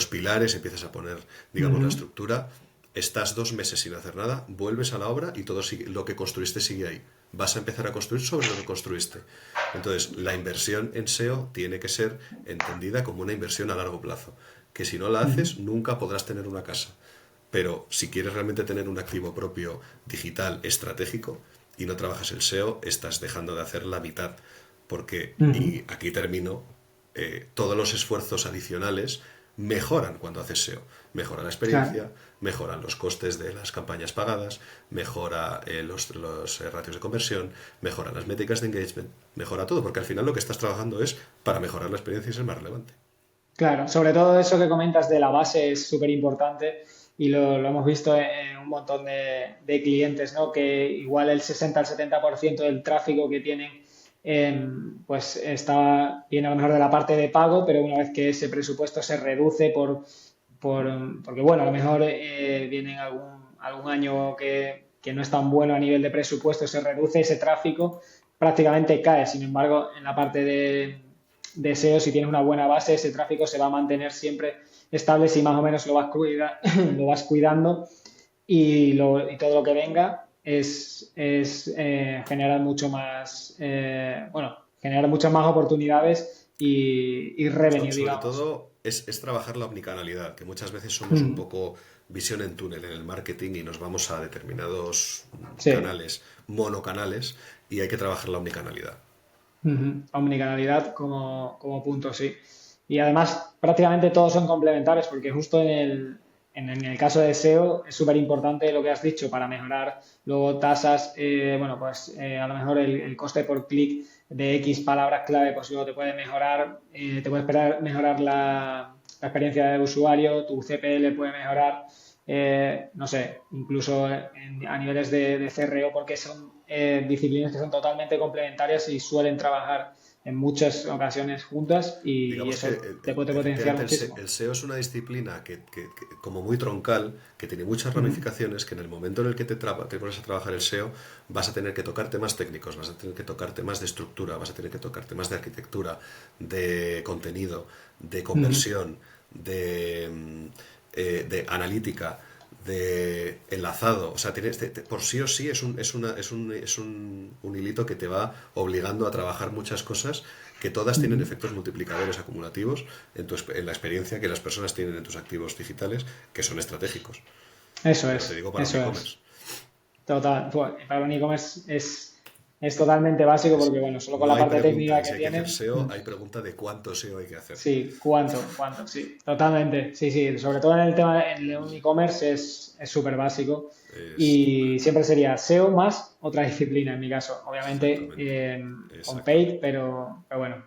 pilares, empiezas a poner, digamos, la estructura. Estás 2 meses sin hacer nada, vuelves a la obra y todo lo que construiste sigue ahí. Vas a empezar a construir sobre lo que construiste. Entonces, la inversión en SEO tiene que ser entendida como una inversión a largo plazo. Que si no la haces, nunca podrás tener una casa. Pero si quieres realmente tener un activo propio digital estratégico y no trabajas el SEO, estás dejando de hacer la mitad. Porque, y aquí termino, todos los esfuerzos adicionales mejoran cuando haces SEO. Mejora la experiencia, mejoran los costes de las campañas pagadas, mejora los ratios de conversión, mejoran las métricas de engagement, mejora todo, porque al final lo que estás trabajando es para mejorar la experiencia y ser más relevante. Claro, sobre todo eso que comentas de la base es súper importante y lo hemos visto en un montón de clientes, ¿no? Que igual el 60 al 70% del tráfico que tienen pues viene a lo mejor de la parte de pago, pero una vez que ese presupuesto se reduce porque bueno, a lo mejor viene algún año que no es tan bueno a nivel de presupuesto, se reduce ese tráfico, prácticamente cae. Sin embargo, en la parte de SEO, si tienes una buena base, ese tráfico se va a mantener siempre estable si más o menos lo vas cuidando y todo lo que venga es generar mucho más, generar muchas más oportunidades y revenue, Sobre digamos. todo es trabajar la omnicanalidad, que muchas veces somos un poco visión en túnel en el marketing y nos vamos a determinados Sí. canales, monocanales, y hay que trabajar la omnicanalidad. Omnicanalidad como punto, sí. Y además, prácticamente todos son complementarios, porque justo en el caso de SEO es súper importante lo que has dicho para mejorar luego tasas. Bueno, pues a lo mejor el coste por clic de X palabras clave, pues luego te puede mejorar, te puede mejorar la experiencia del usuario, tu CPL puede mejorar, no sé, incluso a niveles de CRO, porque son disciplinas que son totalmente complementarias y suelen trabajar en muchas ocasiones juntas y Digamos que eso te puede potenciar efectivamente muchísimo. el SEO es una disciplina que como muy troncal, que tiene muchas ramificaciones, que en el momento en el que te pones a trabajar el SEO vas a tener que tocar temas técnicos, vas a tener que tocar temas de estructura, vas a tener que tocar temas de arquitectura, de contenido, de conversión, de analítica, de enlazado. O sea, por sí o sí es un hilito que te va obligando a trabajar muchas cosas que todas tienen efectos multiplicadores acumulativos en la experiencia que las personas tienen en tus activos digitales, que son estratégicos. Eso Pero te es, digo para un eso e-commerce. es. Total. Pues, para un e-commerce es totalmente básico porque, bueno, solo con No la hay parte pregunta técnica de si que hay que hacer tiene. SEO, hay pregunta de cuánto SEO hay que hacer. Sí, ¿cuánto? Sí, totalmente. Sí, sí, sobre todo en el tema en un e-commerce es súper básico Es y siempre sería SEO más otra disciplina en mi caso. Obviamente exactamente, con paid, exactamente. pero bueno,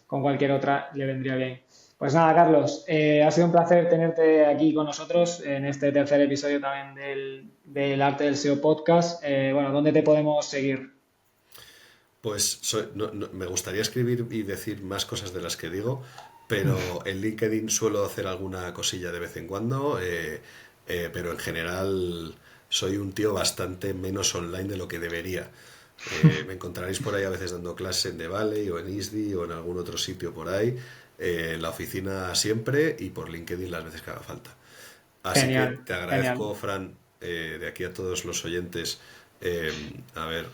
con cualquier otra le vendría bien. Pues nada, Carlos, ha sido un placer tenerte aquí con nosotros en este tercer episodio también del Arte del SEO podcast. Bueno, ¿dónde te podemos seguir? Pues me gustaría escribir y decir más cosas de las que digo, pero en LinkedIn suelo hacer alguna cosilla de vez en cuando, pero en general soy un tío bastante menos online de lo que debería. Me encontraréis por ahí a veces dando clase en The Valley o en ISDI o en algún otro sitio por ahí, en la oficina siempre y por LinkedIn las veces que haga falta. Así que Genial, te genial. agradezco, Fran, de aquí a todos los oyentes, haberme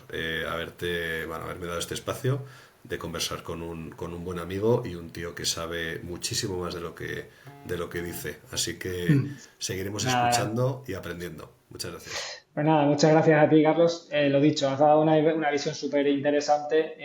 dado este espacio de conversar con un buen amigo y un tío que sabe muchísimo más de lo que dice. Así que seguiremos Nada, escuchando y aprendiendo. Muchas gracias. pues nada, muchas gracias a ti, Carlos. Lo dicho, has dado una visión súper interesante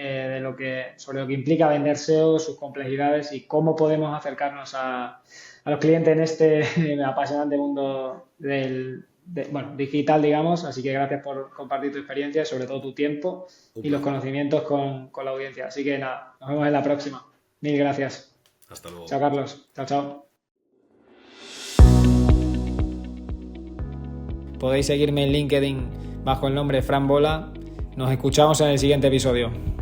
sobre lo que implica vender SEO, sus complejidades y cómo podemos acercarnos a los clientes en este apasionante mundo bueno, digital, digamos. Así que gracias por compartir tu experiencia y sobre todo tu tiempo Un y los placer. conocimientos con la audiencia. Así que nada, nos vemos en la próxima. Mil gracias. Hasta luego. Chao, Carlos. Chao, chao. Podéis seguirme en LinkedIn bajo el nombre Fran Bola. Nos escuchamos en el siguiente episodio.